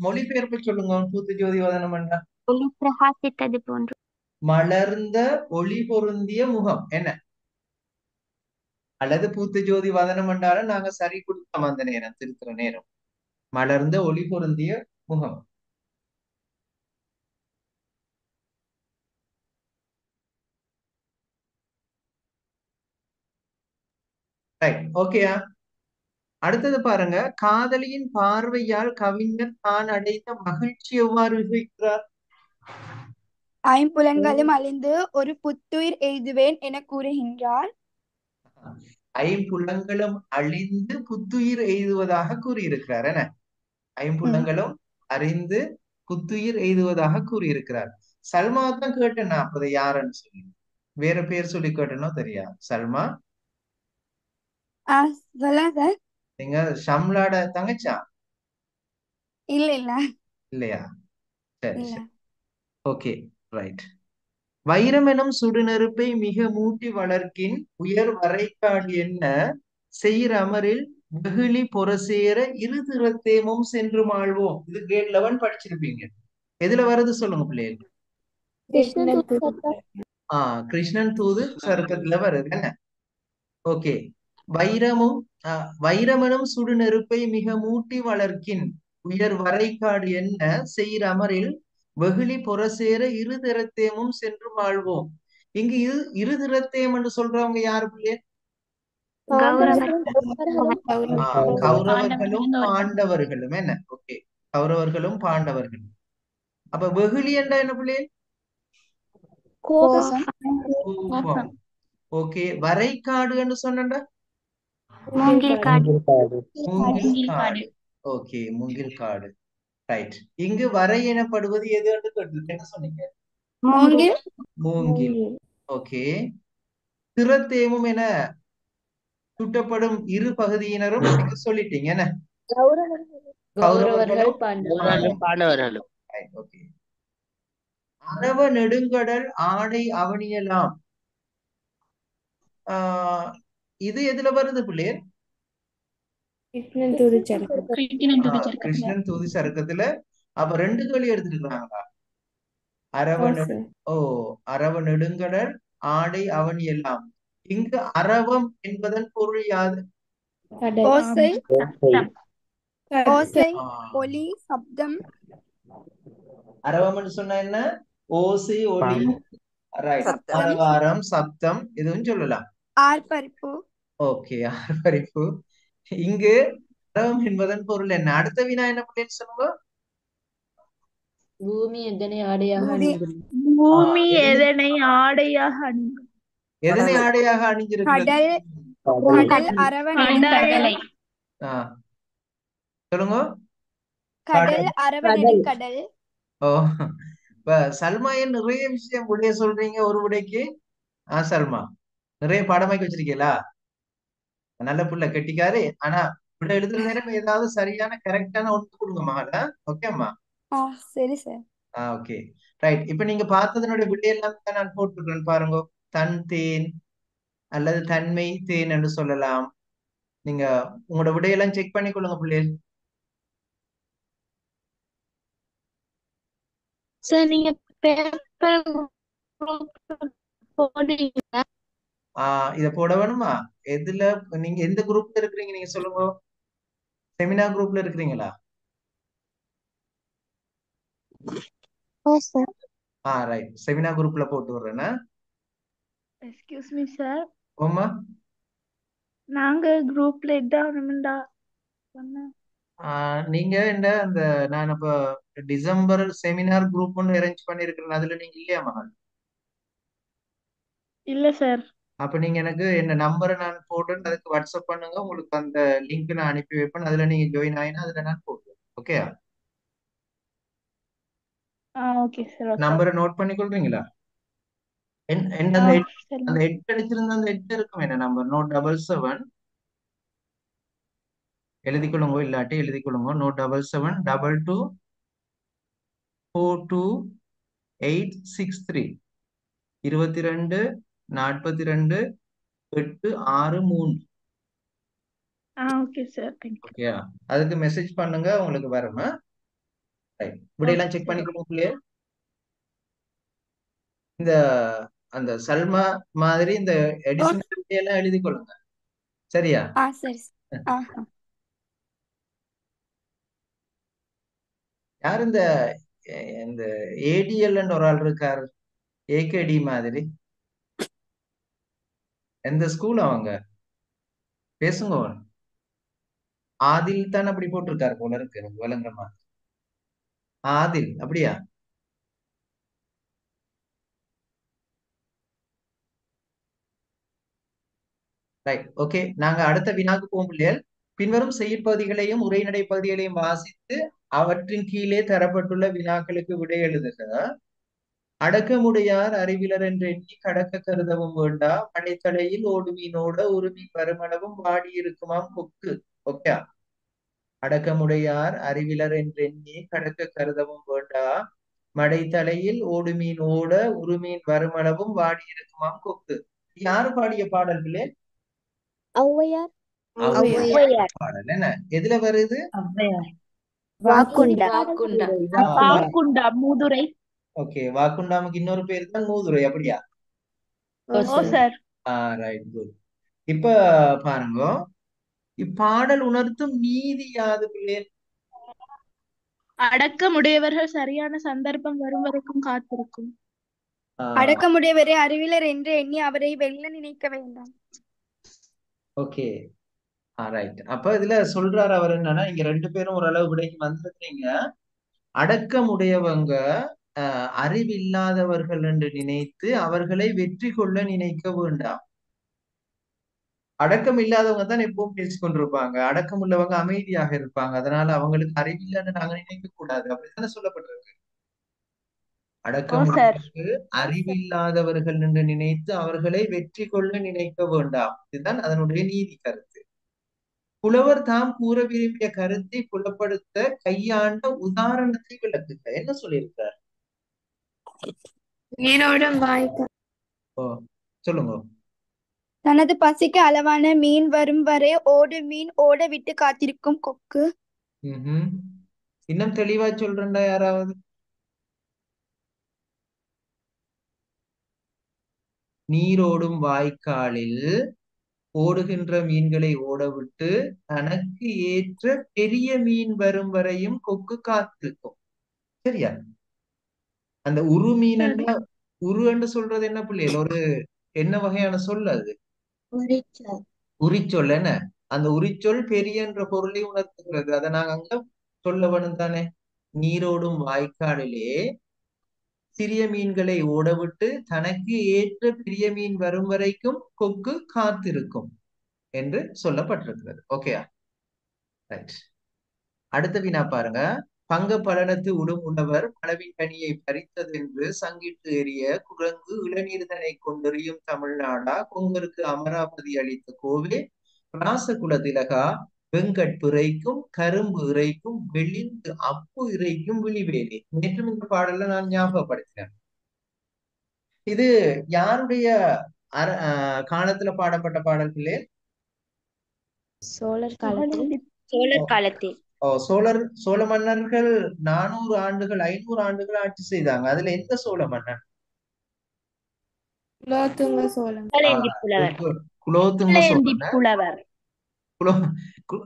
மொழிபெயர்ப்பு சொல்லுங்க. பூத்த ஜோதி வதனம் என்றா ஒளி பிரகாசித்தது போன்று. மலர்ந்த ஒளி பொருந்திய முகம் என்ன? அல்லது பூத்த ஜோதி வதனம் என்றாலும் நாங்க சரி கொடுத்தோம் அந்த நேரம், திருத்துற நேரம். மலர்ந்த ஒளி பொருந்திய முகம். ரைட். ஓகேயா? அடுத்தது பாருங்க. காதலியின் பார்வையால் கவிஞர் தான் அடைந்த மகிழ்ச்சி எவ்வாறு விவரிக்கிறார்? ஐம்புலன்களும் அழிந்து ஒரு புத்துயிர் எய்துவேன் என கூறுகின்றார். ஐம்புலங்களும் அழிந்து புத்துயிர் எய்துவதாக கூறியிருக்கிறார். என்ன? ஐம்புலங்களும் அறிந்து புத்துயிர் எய்துவதாக கூறியிருக்கிறார். சல்மா தான் கேட்டேன் நான் அப்பதை யாருன்னு சொல்லி. வேற பேர் சொல்லி கேட்டனோ தெரியா? சல்மா சொல்லுங்க சார். நீங்க ஷம்லாட தங்கச்சா? இல்ல இல்லையா? சரி இல்ல. சரி. Okay right. வைரம் எனும் சுடுநெருப்பை மிக மூட்டி வளர்க்கின் உயர் வரைக்காடு என்ன செய்கிற அமரில் வெகுளி பொறசேர இரு திறத்தேமும் சென்று மாழ்வோம். இது கிரேட் 11 படிச்சிருப்பீங்க. எதுல வருது சொல்லுங்க பிள்ளைகள்? கிருஷ்ணன் தூது சருக்கத்துல வருது என்ன? ஓகே. வைரமெனும் சுடு நெருப்பை மிக மூட்டி வளர்க்கின் உயர் வரைக்காடு என்ன செய்கிற அமரில் வெகுளி பொறசேர இரு திறத்தேமும் சென்று வாழ்வோம். இங்கு இரு திறத்தேம் என்று சொல்றவங்க யாரு பிள்ளைய? கௌரவர்களும் பாண்டவர்களும் என்ன? ஓகே. கௌரவர்களும் பாண்டவர்களும். அப்ப வெகுளி என்றா என்ன பிள்ளைய? கோபம். கோபம். ஓகே. வரைக்காடு என்று சொன்னா மூங்கில் காடு. மூங்கில் காடு. ஓகே, மூங்கில் காடு. ரைட். இங்கு வரை எனப்படுவது எது என்று கேட்டு என்ன சொன்னீங்க? மூங்கில். மூங்கில். ஓகே. திறத்தேமும் என சுட்டப்படும் இரு பகுதியினரும் நீங்க சொல்லிட்டீங்க என்ன? கௌரவர்களும் பாண்டவர்களும். ஓகே. அரவ நெடுங்கடல் ஆடை அவனியலாம். இது எதுல வருது பிள்ளையர்? கிருஷ்ணன் தூதி சருக்கத்துல. அப்ப 2 கேள்வி எடுத்துருக்காங்களா? அரவ நெடுங்கடல் ஆடை அவன் எல்லாம். இங்கு அரவம் என்பதன் பொருள் யாது? ஓசை, ஓசை, ஒலி, சப்தம். அரவம் சொன்னா என்ன? ஓசை, ஒலி, ஆரவாரம், சப்தம் இதுவும் சொல்லலாம். ஆர்ப்பரிப்பு. ஓகே, ஆர்ப்பரிப்பு. இங்கு அரவம் என்பதன் பொருள் என்ன? அடுத்த வினா என்ன பிள்ளைன்னு சொல்லுங்க. பூமி எதனை ஆடையாக அணிந்திருக்கும்? பூமி எதனை ஆடையாக அணிந்திருக்கும்? எதனை ஆடையாக அணிஞ்சிருக்கு? கடல், அரவணை. சொல்லுங்க. கடல், அரவணை, கடல். ஓ, இப்ப சல்மா ஏன் நிறைய விஷயம் விடைய சொல்றீங்க ஒரு விடைக்கு? சல்மா நிறைய பாடமாக்கி வச்சிருக்கீங்களா? நல்ல புள்ள, கெட்டிக்காரு. ஆனா விட எழுதுற நேரம் ஏதாவது சரியான கரெக்டான ஒன்று கொடுங்க மகளா. ஓகே அம்மா? சரி சார். Okay right. இப்ப நீங்க பார்த்ததனுடைய விடையெல்லாம் நான் போட்டுருக்கேன் பாருங்க. தன் தேன் அல்லது தன்மை தேன் என்று சொல்லலாம். நீங்க உங்களோட விடையெல்லாம் செக் பண்ணிக்கொள்ளுங்க பிள்ளைகள். சார் நீங்க பேப்பர் போடுறீங்களா? இத போட வேணுமா? எதுல நீங்க எந்த குரூப்ல இருக்கிறீங்க நீங்க சொல்லுங்க. செமினார் குரூப்ல இருக்கிறீங்களா? ஓ சார். ரைட். செமினார் குரூப்ல போட்டு விடுறேன்னா. எக்ஸ்கியூஸ் மீ சார், ஓமா நாங்க குரூப்ல இதாகணும்டா சொன்னேன். நீங்க இந்த அந்த நான் இப்ப டிசம்பர் செமினார் குரூப் ஒன்று அரேஞ்ச் பண்ணிருக்கிறேன். அதுல நீங்க இல்லையா மகன்? இல்ல சார். அப்ப நீங்க எனக்கு என்ன நம்பரை நான் போடுறேன், அதுக்கு வாட்ஸ்அப் பண்ணுங்க. உங்களுக்கு அந்த லிங்க் நான் அனுப்பி வைப்பேன். அதுல நீங்க ஜாயின் ஆயினா அதுல நான் போடுவேன். ஓகே? Okay sir. ஓகே. நம்பரை நோட் பண்ணி கொள்றீங்களா? அந்த சரிங்க. 8 அடிச்சிருந்த அந்த 8 இருக்கும் என்ன நம்பர்? நோட் 77 எழுதிக்கொள்ளுங்க. இல்லாட்டி எழுதிக்கொள்ளுங்க. Note 77 22422863 22 42 863. Okay sir. Thank you. Okay, அதுக்கு மெசேஜ் பண்ணுங்க, உங்களுக்கு வரும். இப்படியெல்லாம் செக் பண்ணிக்கொள்ளுங்க. இந்த அந்த சல்மா மாதிரி இந்த எடிஷன் எல்லாம் எழுதி கொள்ளுங்க. சரியா? சரி. யார் இந்த இந்த ஏடிஎல் ஒரு ஆள் இருக்காரு, ஏகேடி மாதிரி. எந்த ஸ்கூல் அவங்க? பேசுங்க. ஆதில் தான் அப்படி போட்டிருக்காரு போல இருக்கு, எனக்கு விளங்குற மாதிரி. ஆதில் அப்படியா? ரைட். ஓகே, நாங்க அடுத்த வினாக்கு போகும் பிள்ளைகள். பின்வரும் செய்யுட்பகுதிகளையும் உரைநடை பகுதிகளையும் வாசித்து அவற்றின் கீழே தரப்பட்டுள்ள வினாக்களுக்கு விடை எழுதுக. அடக்கமுடையார் அறிவிலர் என்று எண்ணி கடக்க கருதவும் வேண்டா, மழைத்தலையில் ஓடுமீனோட உருமீன் வருமளவும் வாடி இருக்குமாம் கொக்கு. ஓகே. அடக்கமுடையார் அறிவிலர் என்று எண்ணி கடக்க கருதவும் வேண்டா, மடைத்தலையில் ஓடுமீன் ஓட உருமீன் வருமளவும் வாடி இருக்குமாம் கொக்கு. யாரு பாடிய பாடல்களே? ஔவையார். ஔவையார். பாடல் என்ன எதுல வருது? வாக்குண்டா. வாக்குண்டா மூதுரை. ஓகே, வாக்குண்டாமுக்கு இன்னொரு பேர் தான் மூதுரை. அப்படியா? ஓ சார். Right, good. இப்ப பாருங்க, இப்பாடல் உணர்த்தும் நீதி யாது பிள்ளை? அடக்கமுடையவர்கள் சரியான சந்தர்ப்பம் வரும் வரைக்கும் காத்திருக்கும். அடக்கமுடையவரே அறிவிலர் என்று எண்ணி அவரை வெல்ல நினைக்க வேண்டாம். Okay, right. அப்ப இதுல சொல்றாரு அவர் என்னன்னா, இங்க 2 பேரும் ஓரளவு விடைக்கு வந்திருக்கீங்க. அடக்கமுடையவங்க அறிவில்லாதவர்கள் என்று நினைத்து அவர்களை வெற்றி கொள்ள நினைக்க வேண்டாம். அடக்கம் இல்லாதவங்க தான் எப்பவும் பேசிக்கொண்டிருப்பாங்க. அடக்கம் உள்ளவங்க அமைதியாக இருப்பாங்க. அதனால அவங்களுக்கு அறிவில்லைன்னு நாங்க நினைக்க கூடாது. அப்படித்தானே சொல்லப்பட்டிருக்கு. அடக்கமுடையவருக்கு அறிவில்லாதவர்கள் என்று நினைத்து அவர்களை வெற்றி கொள்ள நினைக்க வேண்டாம். இதுதான் அதனுடைய நீதி கருத்து. புலவர் தாம் கூற விரும்பிய கருத்தை புலப்படுத்த கையாண்ட உதாரணத்தை விளக்குக. என்ன சொல்லியிருக்கார்? சொல்லுங்க. தனது பசிக்கு அளவான மீன் வரும் வரை ஓடு மீன் ஓட விட்டு காத்திருக்கும் கொக்கு. இன்னும் தெளிவா சொல்றேன்டா யாராவது? நீரோடும் வாய்க்காலில் ஓடுகின்ற மீன்களை ஓடவிட்டு தனக்கு ஏற்ற பெரிய மீன் வரும் வரையும் கொக்கு காத்திருக்கும். சரியா? அந்த உரு மீன் உரு என்று சொல்றது என்ன பிள்ளைகள்? ஒரு என்ன வகையான சொல் அது? உரிச்சொல். என்ன அந்த உரிச்சொல் பெரிய என்ற பொருளை உணர்த்துகிறது. அதை நாங்க அங்க சொல்ல வேணும் தானே. நீரோடும் வாய்க்காலிலே சிறிய மீன்களை ஓடவிட்டு தனக்கு ஏற்ற பெரிய மீன் வரும் வரைக்கும் கொக்கு காத்திருக்கும் என்று சொல்லப்பட்டிருக்கிறது. ஓகேயா? ரைட். அடுத்த வினா பாருங்க. பங்க பலனத்து உடும் உணவர் பழவின் கனியை பறித்தது என்று சங்கிட்டு எறிய குரங்கு இளநீர்தனை கொண்டெறியும் தமிழ்நாடா, கொங்கருக்கு அமராவதி அளித்த கோவே, ராசகுல திலகா, வெங்கட்பிறைக்கும் கரும்பு இறைக்கும் வெளிந்து அப்பு இறைக்கும் விழிவேலி. நேற்றும் இந்த பாடல்ல நான் ஞாபகப்படுத்தினேன். இது யாருடைய காலத்துல பாடப்பட்ட பாடல்களே? சோழர் காலத்தில் ஓ, சோழர் காலத்தில் சோழ மன்னர்கள் 400 ஆண்டுகள் 500 ஆண்டுகள் ஆட்சி செய்தாங்க. அதுல எந்த சோழ மன்னன்? குலோத்துங்க சோழன். புகழேந்தி புலவர் குலோத்துங்க புகழேந்தி சோழன். புலவர் குலோ கு-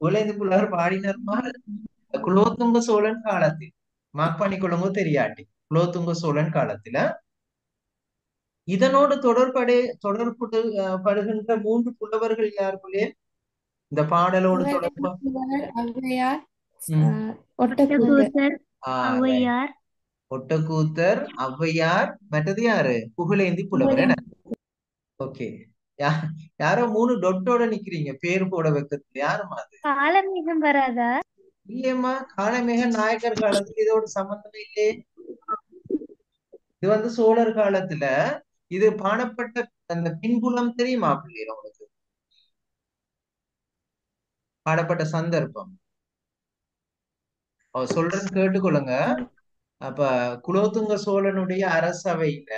குலோத்துங்க புலவர் பாடினர்மா குலோத்துங்க சோழன் காலத்தில் மார்க் பண்ணிக்கொள்ளுங்க தெரியாட்டி குலோத்துங்க சோழன் காலத்துல இதனோடு படுகின்ற 3 புலவர்கள் யாருக்குள்ளே இந்த பாடலோடு தொடர்பு ஔவையார், ம். ஒட்டக்கூத்தர். ஒட்டக்கூத்தர் right. ஔவையார் ஒட்டக்கூத்தர், ஔவையார், மற்றது யாரு? புகழேந்தி புலவர். என்ன? ஓகே. யாரோ 3 டொட்டோட நிக்கிறீங்க பேர் போட வைக்கிறது. யாருமா அது? காலமேகம் வராதா? இல்லையம்மா, காளமேக நாயக்கர் காலத்துல இதோட சம்பந்தமே இல்லையே. இது சோழர் காலத்துல இது பாடப்பட்ட அந்த பின்புலம் தெரியுமா பிள்ளைங்க உங்களுக்கு? பாடப்பட்ட சந்தர்ப்பம் சொல்றேன்னு கேட்டுக்கொள்ளுங்க. அப்ப குலோத்துங்க சோழனுடைய அரசவையில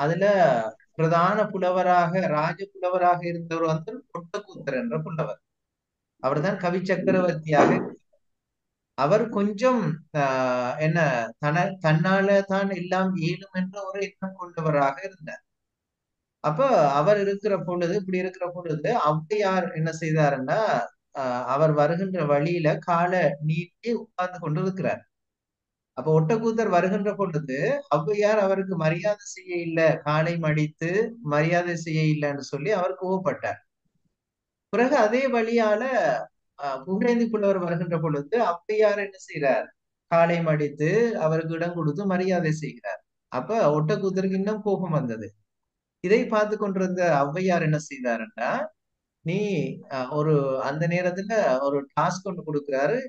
அதுல பிரதான புலவராக ராஜ புலவராக இருந்தவர் ஒட்டக்கூத்தர் என்ற புலவர். அவர்தான் கவி சக்கரவர்த்தியாக. அவர் கொஞ்சம் என்ன தன்னால தான் எல்லாம் இயலும் என்ற ஒரு எண்ணம் கொண்டவராக இருந்தார். அப்ப அவர் இருக்கிற பொழுது இப்படி இருக்கிற பொழுது ஔவையார் என்ன செய்தாருன்னா அவர் வருகின்ற வழியில காலை நீட்டி உட்கார்ந்து கொண்டு இருக்கிறார். அப்ப ஒட்டக்கூத்தர் வருகின்ற பொழுது ஔவையார் அவருக்கு மரியாதை செய்ய இல்லை, காலை மடித்து மரியாதை செய்ய இல்லைன்னு சொல்லி அவர் கோவப்பட்டார். பிறகு அதே வழியால புகழேந்தி புலவர் வருகின்ற பொழுது ஔவையார் என்ன செய்யறார்? காலை மடித்து அவருக்கு இடம் கொடுத்து மரியாதை செய்கிறார். அப்ப ஒட்டக்கூத்தருக்கு இன்னும் கோபம் வந்தது. இதை பார்த்து கொண்டிருந்த ஔவையார் என்ன செய்தாருன்னா, நீ ஒரு அந்த நேரத்துல ஒரு டாஸ்க் ஒன்று கொடுக்கிறாரு.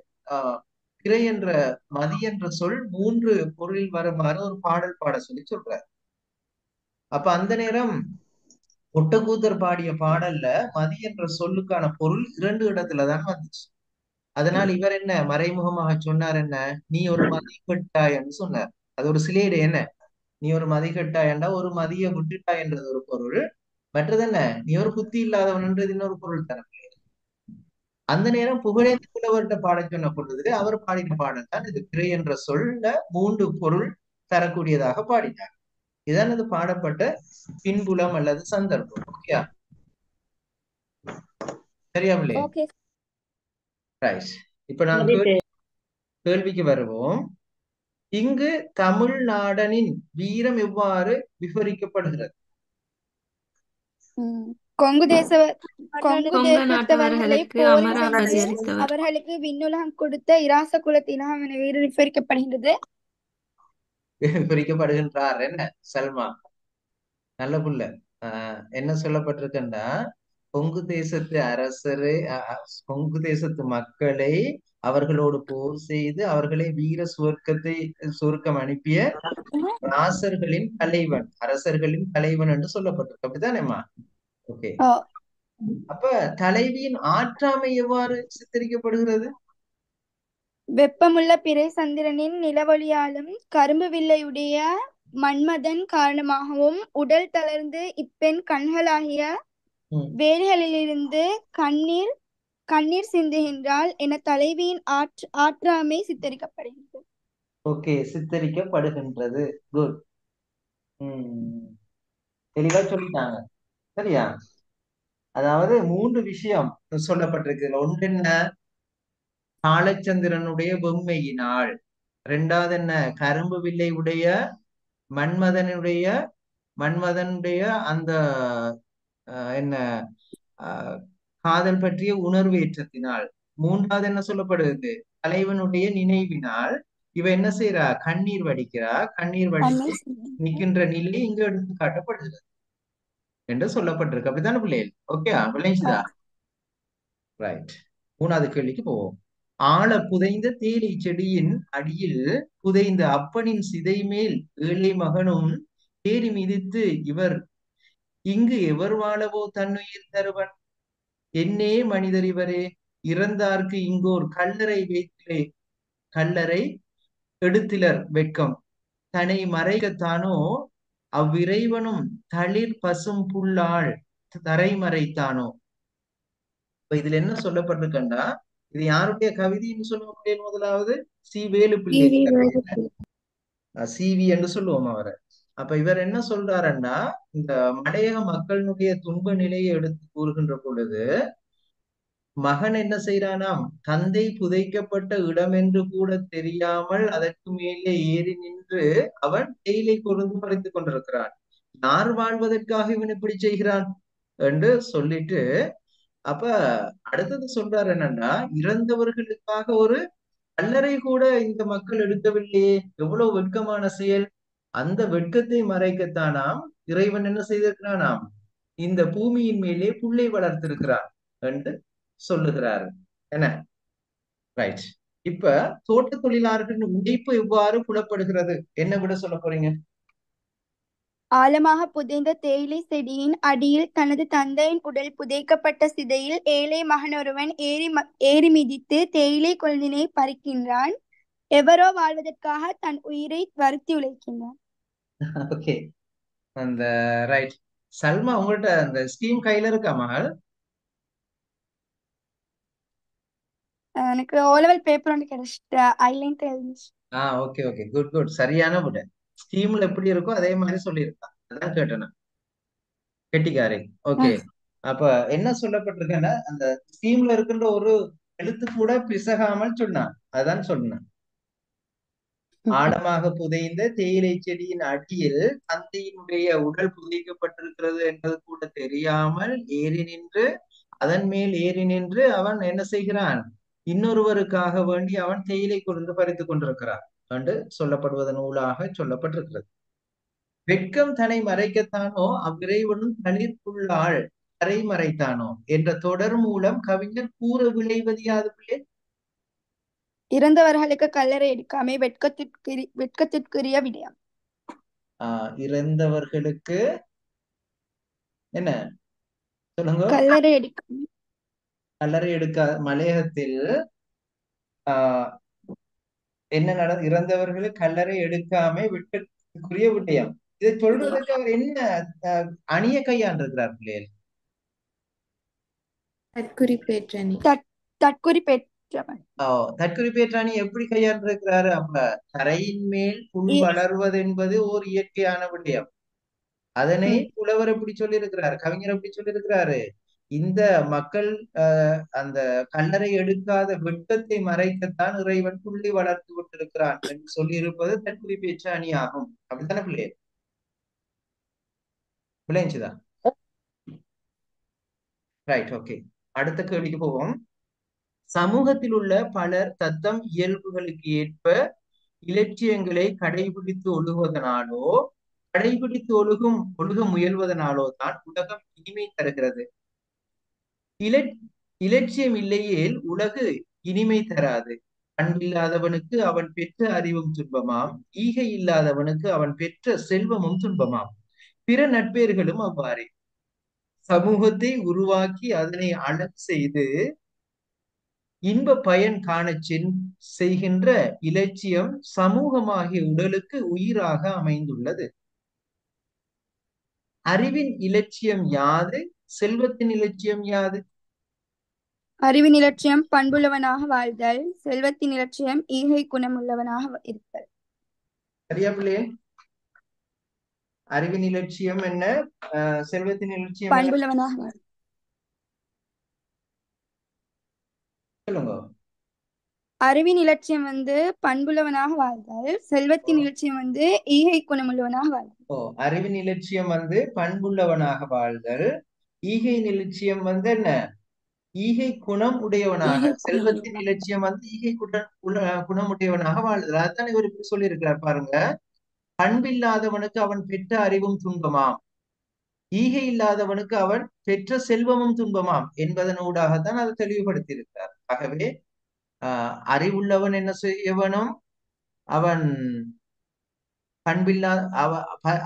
பிறை என்ற மதி என்ற சொல் 3 பொருளில் வருமாறு ஒரு பாடல் பாட சொல்லி சொல்றாரு. அப்ப அந்த நேரம் ஒட்டக்கூத்தர் பாடிய பாடல்ல மதி என்ற சொல்லுக்கான பொருள் 2 இடத்துலதான் வந்துச்சு. அதனால் இவர் என்ன மறைமுகமாக சொன்னார், என்ன நீ ஒரு மதிக்கட்டாயன்னு சொன்னார். அது ஒரு சிலேடு. என்ன நீ ஒரு மதிக்கட்டாயண்டா ஒரு மதிய விட்டுட்டாய் என்றது ஒரு பொருள். மற்றது என்ன நீ ஒரு புத்தி இல்லாதவன்ன்றது இன்னொரு பொருள் தர. அந்த நேரம் புகழேந்தி புலவர்கிட்ட பாட சொன்ன பொழுது அவர் பாடின பாடல் தான் இது. பிறை என்ற சொல்ல 3 பொருள் தரக்கூடியதாக பாடினார். இதான் இது பாடப்பட்ட பின்புலம் அல்லது சந்தர்ப்பம். ஓகேயா? சரியா பிள்ளை? Okay right. இப்ப நான் கேள்விக்கு வருவோம். இங்கு தமிழ்நாடனின் வீரம் எவ்வாறு விவரிக்கப்படுகிறது? கொங்கு கொங்கு தேசத்தவர்களை நாட்டவர்களுக்கு போரில் அமராவதி வென்று அளித்தவர். அவர்களுக்கு விண்ணுலகம் கொடுத்த இராச குலத்தினகம் என விவரிக்கப்படுகின்றது. விவரிக்கப்படுகின்றார். என்ன சல்மா நல்ல புள்ள. என்ன சொல்லப்பட்டிருக்குன்னா, கொங்கு தேசத்து அரசரை கொங்கு தேசத்து மக்களை அவர்களோடு போர் செய்து அவர்களை வீர சுருக்கம் அனுப்பிய ராசர்களின் தலைவன், அரசர்களின் தலைவன் என்று சொல்லப்பட்டிருக்கு. அப்படித்தானேம்மா? ஓகே. அப்ப தலைவியின் ஆற்றாமை எவ்வாறு சித்தரிக்கப்படுகிறது? வெப்பமுள்ள பிறை சந்திரனின் நிலவொளியாலும் கரும்பு வில்லையுடைய மன்மதன் காரணமாகவும் உடல் தளர்ந்து இப்பெண் கண்களாகிய வேலிகளிலிருந்து கண்ணீர் சிந்துகின்றாள் என தலைவியின் ஆற்றாமை சித்தரிக்கப்படுகின்றது. ஓகே, சித்தரிக்கப்படுகின்றது. குட். தெளிவா சொல்லிட்டாங்க. சரியா? அதாவது 3 விஷயம் சொல்லப்பட்டிருக்கு. ஒன்று என்ன? காலச்சந்திரனுடைய பொம்மையினால். 2வது என்ன? கரும்பு வில்லை உடைய மன்மதனுடைய அந்த என்ன காதல் பற்றிய உணர்வு ஏற்றத்தினால். 3வது என்ன சொல்லப்படுகிறது? தலைவனுடைய நினைவினால். இவ என்ன செய்யறா? கண்ணீர் வடிக்கிறா. கண்ணீர் வடித்து நிற்கின்ற நிலை இங்கு எடுத்து காட்டப்படுகிறது என்று சொல்லப்பட்டிருக்கு. அப்படித்தானே பிள்ளைகள்? ஓகே, விளைஞ்சுதா? ரைட். 3வது கேள்விக்கு போவோம். ஆழ புதைந்த தேயிலை செடியின் அடியில் புதைந்த அப்பனின் சிதை மேல் ஏழை மகனும் தேடி மிதித்து இவர் இங்கு எவர் வாழவோ தன்னுயிர் தருவன். என்னே மனிதர் இவரே, இறந்தார்க்கு இங்கோர் கல்லறை வைத்திலே கல்லறை எடுத்திலர் வெட்கம் தனை மறைக்கத்தானோ அவ்விறைவனும் தளிர் பசும் புல்லாள் தரை மறைத்தானோ. இப்ப இதுல என்ன சொல்லப்பட்டிருக்கேன்னா இது யாருடைய கவிதைன்னு சொல்ல முடியும்? முதலாவது சி வேலு பிள்ளை டிவி கவிதை, வருது. சிவி என்று சொல்லுவோம் அவரை. அப்ப இவர் என்ன சொல்றாருன்னா, இந்த மலையக மக்களினுடைய துன்ப நிலையை எடுத்து கூறுகின்ற பொழுது மகன் என்ன செய்யறானாம், தந்தை புதைக்கப்பட்ட இடம் என்று கூட தெரியாமல் அதற்கு மேலே ஏறி நின்று அவன் தேயிலை கொழுந்து பறித்துக் கொண்டிருக்கிறான். யார் வாழ்வதற்காக இவன் இப்படி செய்கிறான் என்று சொல்லிட்டு, அப்ப அடுத்தது சொல்றாரு என்னன்னா, இறந்தவர்களுக்காக ஒரு கல்லறை கூட இந்த மக்கள் எடுக்கவில்லையே, எவ்வளவு வெட்கமான செயல். அந்த வெட்கத்தை மறைக்கத்தானாம் இறைவன் என்ன செய்திருக்கிறானாம், இந்த பூமியின் மேலே புல்லை வளர்த்திருக்கிறான் என்று சொல்லுகிறாரு. என்ன, ரைட். இப்ப தோட்ட தொழிலாளர்களின் உழைப்பு எவ்வாறு புலப்படுகிறது, என்ன விட சொல்ல போறீங்க? ஆழமாக புதைந்த தேயிலை செடியின் அடியில் தனது தந்தையின் உடல் புதைக்கப்பட்ட சிதையில் ஏழை மகன் ஒருவன் ஏறி மிதித்து தேயிலை கொழுந்தினை பறிக்கின்றான். எவரோ வாழ்வதற்காக தன் உயிரை வருத்தி உழைக்கின்றான். ஓகே, அந்த ரைட். சல்மா, உங்கள்ட்ட அந்த ஸ்கீம் கையில இருக்கா மகள்? எனக்கு ஓலெவல் பேப்பர் ஒன்று கிடைச்சிட்டு ஐலைன் எழுதிச்சு. ஓகே ஓகே, குட் குட், சரியான விட. ஸ்கீம்ல எப்படி இருக்கோ அதே மாதிரி சொல்லியிருக்கான், அதான் கேட்டேன். கெட்டிக்காரி. ஓகே, அப்ப என்ன சொல்லப்பட்டிருக்கேன்னா, அந்த ஸ்கீம்ல இருக்கின்ற ஒரு எழுத்து கூட பிசகாமல் சொன்னான், அதான் சொன்னான். ஆழமாக புதைந்த தேயிலை செடியின் அடியில் தந்தையினுடைய உடல் புதைக்கப்பட்டிருக்கிறது என்பது கூட தெரியாமல் ஏறி நின்று, அதன் மேல் ஏறி நின்று அவன் என்ன செய்கிறான், இன்னொருவருக்காக வேண்டி அவன் தேயிலை கொழுந்து பறித்துக் கொண்டிருக்கிறான் என்று சொல்லப்படுவதன் ஊடாக சொல்லப்பட்டிருக்கிறது. வெட்கம் தன்னை மறைக்கத்தானோ அவ்விறைவனும் தளிர்ப்புள்ளாள் கரை மறைத்தானோ என்ற தொடர் மூலம் கவிஞர் கூற விளைவது யாது பிள்ளை? இறந்தவர்களுக்கு கல்லறை எடுக்காமை வெட்கத்திற்குரிய விடயம். இறந்தவர்களுக்கு என்ன சொல்லுங்க? கல்லறை எடுக்காமை. கல்லறை எடுக்க மலையகத்தில் என்ன இறந்தவர்களுக்கு கல்லறை எடுக்காமை வெட்கத்திற்குரிய விடயம். இதை சொல்றதுக்கு அவர் என்ன அணிய கையாண்டிருக்கிறார் பிள்ளைகள்? தற்குறிப்பேற்றணி. தற்குறிப்பேற்றவன். தற்குறிப்பேற்றாணி எப்படி கையாண்டிருக்கிறாரு? அப்ப தரையின் மேல் புல் வளர்வது என்பது ஓர் இயற்கையான விடயம். அதனை புலவர் எப்படி சொல்லியிருக்கிறாரு, கவிஞர் எப்படி சொல்லியிருக்கிறாரு, இந்த மக்கள் அந்த கல்லறை எடுக்காத வெட்கத்தை மறைக்கத்தான் இறைவன் புள்ளி வளர்த்து கொண்டிருக்கிறான் என்று சொல்லியிருப்பது தற்குறிப்பேற்ற அணி ஆகும். அப்படித்தானே பிள்ளை? விளைஞ்சுதா? Right, okay. அடுத்த கேள்விக்கு போவோம். சமூகத்தில் உள்ள பலர் தத்தம் இயல்புகளுக்கு ஏற்ப இலட்சியங்களை கடைபிடித்து ஒழுக முயல்வதனாலோ தான் உலகம் இனிமை தருகிறது. இலட்சியம் இல்லையேல் உலகு இனிமை தராது. அன்பில்லாதவனுக்கு அவன் பெற்ற அறிவும் துன்பமாம், ஈகை இல்லாதவனுக்கு அவன் பெற்ற செல்வமும் துன்பமாம். பிற நட்பேர்களும் அவ்வாறே. சமூகத்தை உருவாக்கி அதனை அழகு செய்து இன்ப பயன் காண செய்கின்ற இலட்சியம் சமூகமாகிய உடலுக்கு உயிராக அமைந்துள்ளது. அறிவின் இலட்சியம் யாது? செல்வத்தின் இலட்சியம் யாது? அறிவின் இலட்சியம் பண்புள்ளவனாக வாழ்தல், செல்வத்தின் இலட்சியம் ஈகை குணமுள்ளவனாக இருத்தல். சரியா பிள்ளையே? அறிவின் இலட்சியம் என்ன, செல்வத்தின் இலட்சியம் பண்புள்ளவனாக வாழ்தல். சொல்லுங்க. அறிவின் இலட்சியம் பண்புள்ளவனாக வாழ்தல், செல்வத்தின் இலட்சியம் ஈகை குணமுள்ளவனாக வாழ்தல். அறிவின் இலட்சியம் பண்புள்ளவனாக வாழ்தல், ஈகை இலட்சியம் என்ன, ஈகை குணம் உடையவனாக. செல்வத்தின் இலட்சியம் ஈகை குணம் உடையவனாக வாழ்தல். அதான் இவர் இப்படி சொல்லி இருக்கிறார் பாருங்க. பண்பில்லாதவனுக்கு அவன் பெற்ற அறிவும் துன்பமாம், ஈகை இல்லாதவனுக்கு அவன் பெற்ற செல்வமும் துன்பமாம் என்பதனூடாகத்தான் அதை தெளிவுபடுத்தி இருக்கிறார். ஆகவே அறிவுள்ளவன் என்ன செய்யவனும், அவன்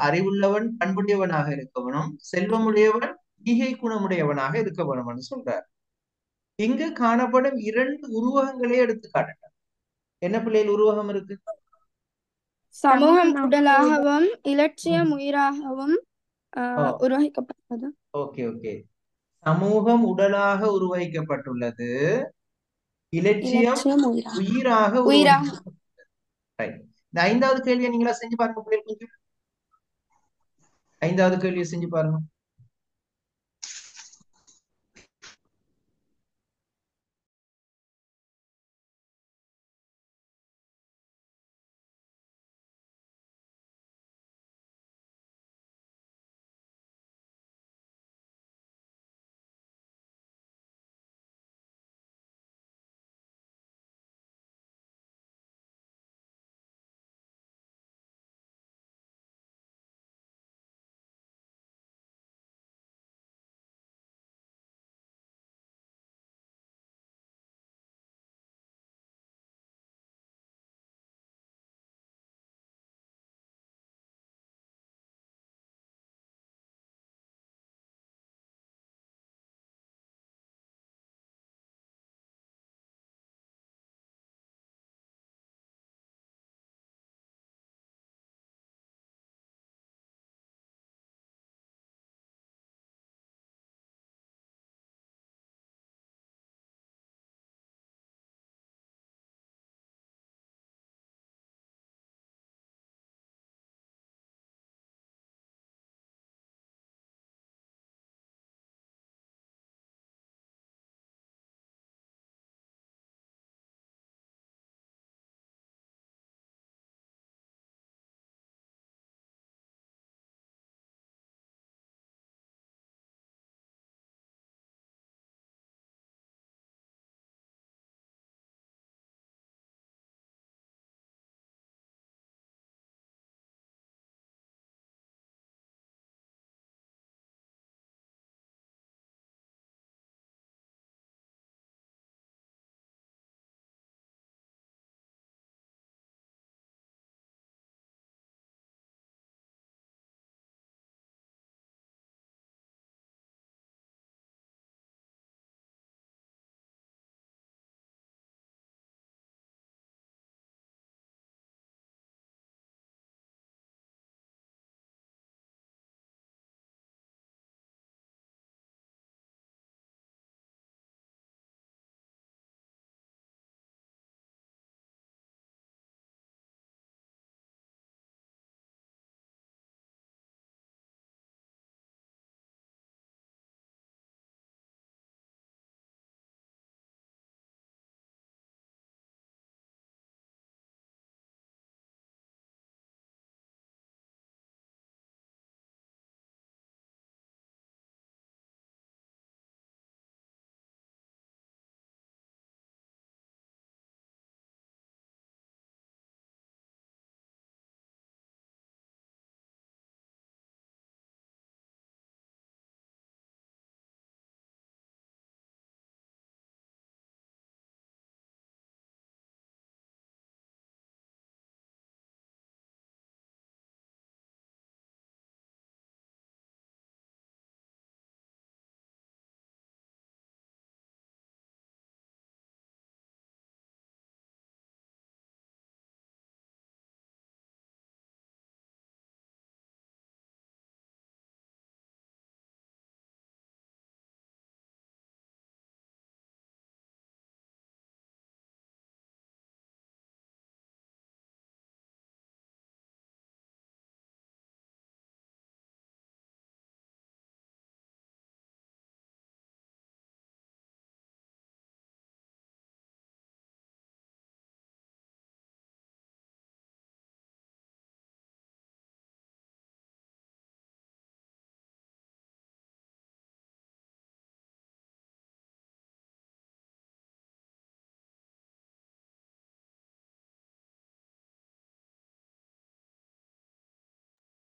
அறிவுள்ளவன் பண்புடையவனாக இருக்கவனும், செல்வமுடையவன் ஈகை குணமுடையவனாக இருக்கவனும் சொல்றார். இங்கு காணப்படும் 2 உருவகங்களே எடுத்து காட்டுறார். என்ன பிள்ளைகள் உருவகம் இருக்கு? சமூகம் உடலாகவும் இலட்சியம் உயிராகவும் உருவாக்கப்பட்டது. Okay okay. சமூகம் உடலாக உருவாக்கப்பட்டுள்ளது. இலட்சியம் இலட்சியம் உயிரா உயிராக உயிரா உருவாக்கப்பட்டுள்ளது. Right. இந்த ஐந்தாவது கேள்வியை நீங்களா செஞ்சு பாருங்க பிள்ளைகள் கொஞ்சம். ஐந்தாவது கேள்வியை செஞ்சு பாருங்க.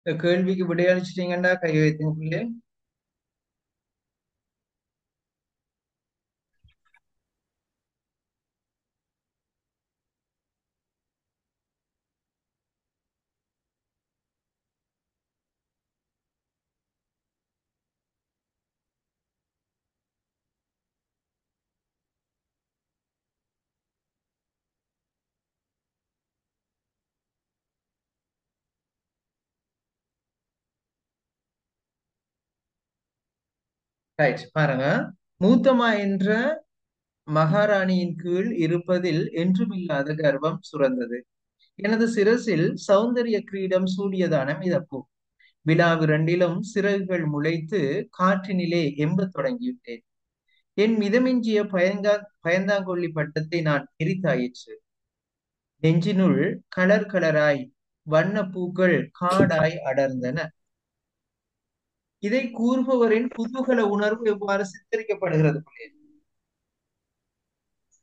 இந்த கேள்விக்கு விடையளிச்சிட்டீங்கடா கை வைத்துங்க பிள்ளைகள். ரைட் பாருங்க. மூத்தம்மா என்ற மகாராணியின் கீழ் இருப்பதில் என்றுமில்லாத கர்வம் சுரந்தது. எனது சிரசில் சௌந்தரிய கிரீடம் சூடியதான மிதப்பு. விழாவிரண்டிலும் சிறகுகள் முளைத்து காற்றினிலே எம்பத் தொடங்கிவிட்டேன். என் மிதமிஞ்சிய பயந்தாங்கொள்ளி பட்டத்தை நான் எரித்தாயிற்று. நெஞ்சினுள் கலர் கலராய் வண்ண பூக்கள் காடாய் அடர்ந்தன. இதை கூறுபவரின் குதூகல உணர்வு எவ்வாறு சித்தரிக்கப்படுகிறது?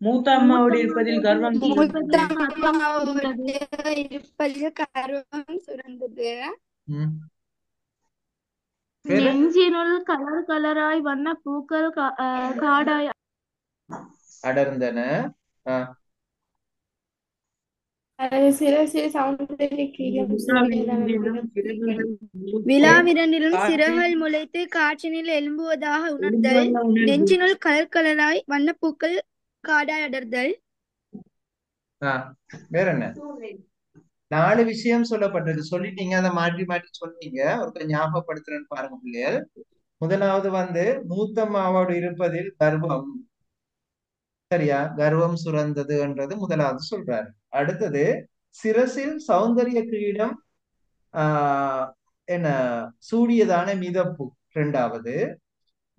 மூத்த அம்மாவோடு இருப்பதில் கர்வம் சுரந்தது. மூத்தம்மாவோடு இருப்பதில் கர்வம் சுரந்தது. நெஞ்சினுள் கலர் கலராய் வண்ண பூக்கள் காடாய் அடர்ந்தன. சிரசில் சௌந்தரிய கிரீடம் சூடியதான விழாவிரண்டிலும் சிறகுகள் முளைத்து காற்றினில் எழும்புவதாக உணர்தல். நெஞ்சினுள் கலர் கலராய் வண்ணப்பூக்கள் காடாய் அடர்தல். வேற என்ன? 4 விஷயம் சொல்லப்பட்டிருக்கு. சொல்லிட்டீங்க, அதை மாற்றி மாற்றி சொன்னீங்க. ஒருத்தர் ஞாபகப்படுத்துறேன்னு பாருங்க பிள்ளைகள். முதலாவது மூத்தம்மாவோடு இருப்பதில் கர்வம். சரியா? கர்வம் சுரந்ததுன்றது முதலாவது சொல்றாரு. அடுத்தது சிரசில் சௌந்தரிய கிரீடம் என்ன சூடியதான மிதப்பு. இரண்டாவது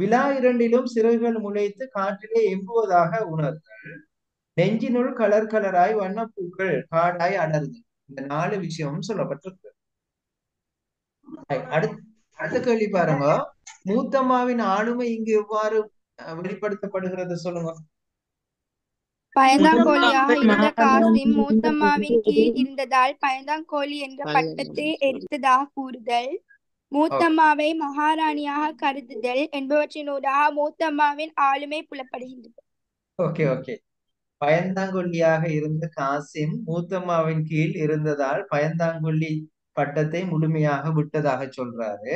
விழா இரண்டிலும் சிறகுகள் முளைத்து காற்றிலே எம்புவதாக உணர்தல். நெஞ்சினுள் கலர் கலராய் வண்ணப்பூக்கள் காடாய் அடர்தல். இந்த 4 விஷயமும் சொல்லப்பட்டிருக்கு. அடுத்த கேள்வி பாருங்க. மூத்தம்மாவின் ஆளுமை இங்கு எவ்வாறு வெளிப்படுத்தப்படுகிறது சொல்லுங்க. பயந்தாங்கோலியாக இருந்த காசிம் மூத்தம்மாவின் கீழ் இருந்ததால் பயந்தாங்கோலி என்ற பட்டத்தை எரித்ததாக கூறுதல். மூத்தம்மாவை மகாராணியாக கருதுதல் என்பவற்றினூடாக மூத்தம்மாவின் ஆளுமை புலப்படுகின்றது. ஓகே. பயந்தாங்கொல்லியாக இருந்த காசிம் மூத்தம்மாவின் கீழ் இருந்ததால் பயந்தாங்கொல்லி பட்டத்தை முழுமையாக விட்டதாக சொல்றாரு.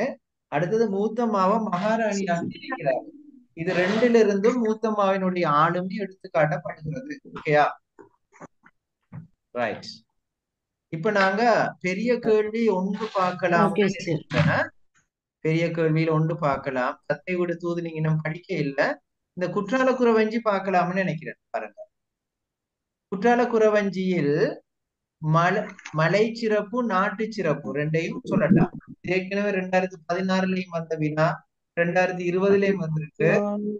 அடுத்தது மூத்தம்மாவை மகாராணியாக இருக்கிறார். இது ரெண்டிலிருந்தும் மூத்தம்மாவினுடைய ஆளுமை எடுத்து காட்டப்படுகிறது. ஓகேயா? ரைட். இப்ப நாங்க பெரிய கேள்வி ஒன்று பார்க்கலாம். பெரிய கேள்வியில் ஒன்று பார்க்கலாம். கத்தை விட தூது நீங்க இன்னும் படிக்க இல்லை. இந்த குற்றால குறவஞ்சி பார்க்கலாம்னு நினைக்கிறேன். பாருங்க, குற்றால குறவஞ்சியில் மலை சிறப்பு நாட்டு சிறப்பு ரெண்டையும் சொல்லலாம். ஏற்கனவே 2016லயும் வந்த வினா, 2020லயும் வந்திருக்கு,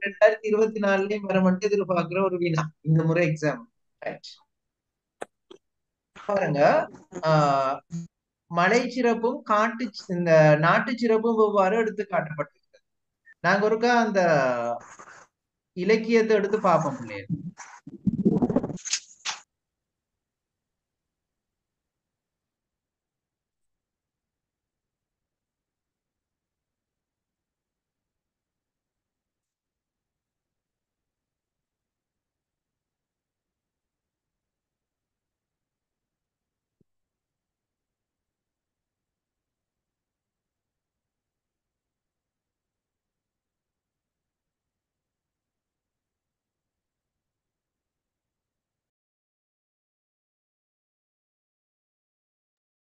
2024லயும் வர மட்டும் எதிர்பார்க்கிற ஒரு வினா இந்த முறை எக்ஸாம். பாருங்க, மலை சிறப்பும் இந்த நாட்டு சிறப்பும் எவ்வாறு எடுத்து காட்டப்பட்டிருக்கிறது. நாங்க ஒருக்கா அந்த இலக்கியத்தை எடுத்து பார்ப்போம் பிள்ளைகள்.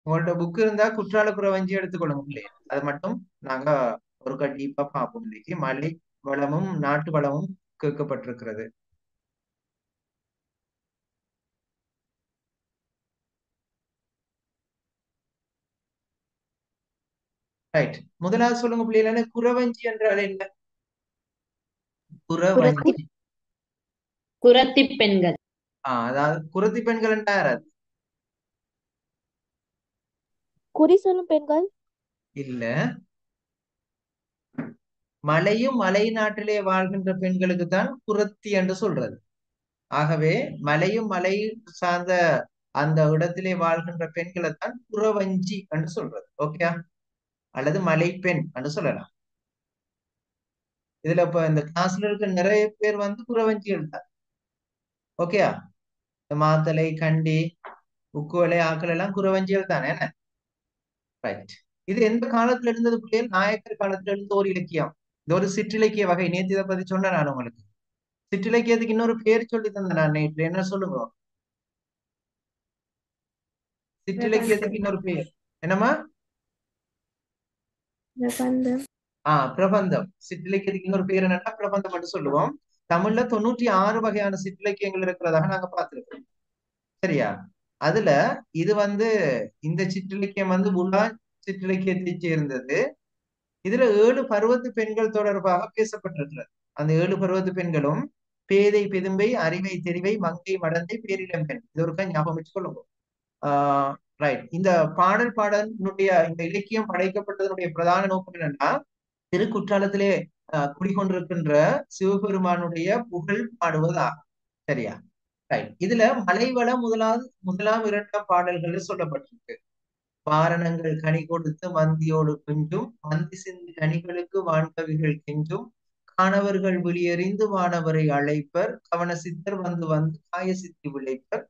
உங்கள்ட்ட புக் இருந்தா குற்றால குறவஞ்சி எடுத்துக்கொள்ளுங்க பிள்ளைகள். அது மட்டும் நாங்க ஒரு டீப்பா பார்ப்போம். இன்னைக்கு மலை வளமும் நாட்டு வளமும் கேட்கப்பட்டிருக்கிறது. ரைட். முதலாவது சொல்லுங்க பிள்ளைகள, குறவஞ்சி என்றால் என்ன? குறவஞ்சி குறத்தி பெண்கள். அதாவது குறத்தி பெண்கள் என்றார். குறி சொல்லும் பெண்கள் இல்ல, மலையும் மலை நாட்டிலே வாழ்கின்ற பெண்களுக்கு தான் குறத்தி என்று சொல்றது. ஆகவே மலையும் மலை சார்ந்த அந்த இடத்திலே வாழ்கின்ற பெண்களை தான் குறவஞ்சி என்று சொல்றது. ஓகே, அல்லது மலை பெண் என்று சொல்லலாம். இதுல இப்ப இந்த கிளாஸ்ல இருக்க நிறைய பேர் குறவஞ்சிகள் தான். ஓகேயா? மாத்தலை, கண்டி, உக்குவலை ஆக்கள் எல்லாம் குறவஞ்சிகள் தானே. ரைட். இது எந்த காலத்துல இருந்தது பிள்ளைகள்? நாயக்கர் காலத்துல இருந்த ஒரு இலக்கியம். இது ஒரு சிற்றிலக்கிய வகை. நேற்று இதை பத்தி சொன்னேன் நான் உங்களுக்கு. சிற்றிலக்கியத்துக்கு இன்னொரு பேர் சொல்லி தந்தேன் நான் நேற்று. என்ன சொல்லுங்க? சிற்றிலக்கியத்துக்கு இன்னொரு பேர் என்னமா? பிரபந்தம். பிரபந்தம். சிற்றிலக்கியத்துக்கு இன்னொரு பேர் என்னன்னா பிரபந்தம் என்று சொல்லுவோம். தமிழ்ல 96 வகையான சிற்றிலக்கியங்கள் இருக்கிறதாக நாங்க பார்த்திருக்கோம். சரியா? அதுல இது இந்த சிற்றிலக்கியம் உலா சிற்றிலக்கியத்தை சேர்ந்தது. இதுல 7 பருவத்து பெண்கள் தொடர்பாக பேசப்பட்டிருக்கிறது. அந்த 7 பருவத்து பெண்களும் பேதை பெதும்பை, அறிவை தெரிவை, மங்கை மடந்தை, பேரிளம் பெண். இது ஒருக்கா ஞாபகம் வச்சுக்கொள்ளுங்க. ரைட். இந்த பாடலினுடைய இந்த இலக்கியம் படைக்கப்பட்டதனுடைய பிரதான நோக்கம் என்னன்னா, திருக்குற்றாலத்திலே குடிகொண்டிருக்கின்ற சிவபெருமானுடைய புகழ் பாடுவதாகும். சரியா? ரைட். இதுல மலைவளம் முதலாம் 2ஆம் பாடல்கள் சொல்லப்பட்டிருக்கு. வாரணங்கள் கனி கொடுத்து மந்தியோடு குஞ்சும், மந்தி சிந்து கனிகளுக்கு வான்கவிகள் கெஞ்சும், காணவர்கள் விழியறிந்து வானவரை அழைப்பர், கவன சித்தர் வந்து காய சித்தி விளைப்பர்,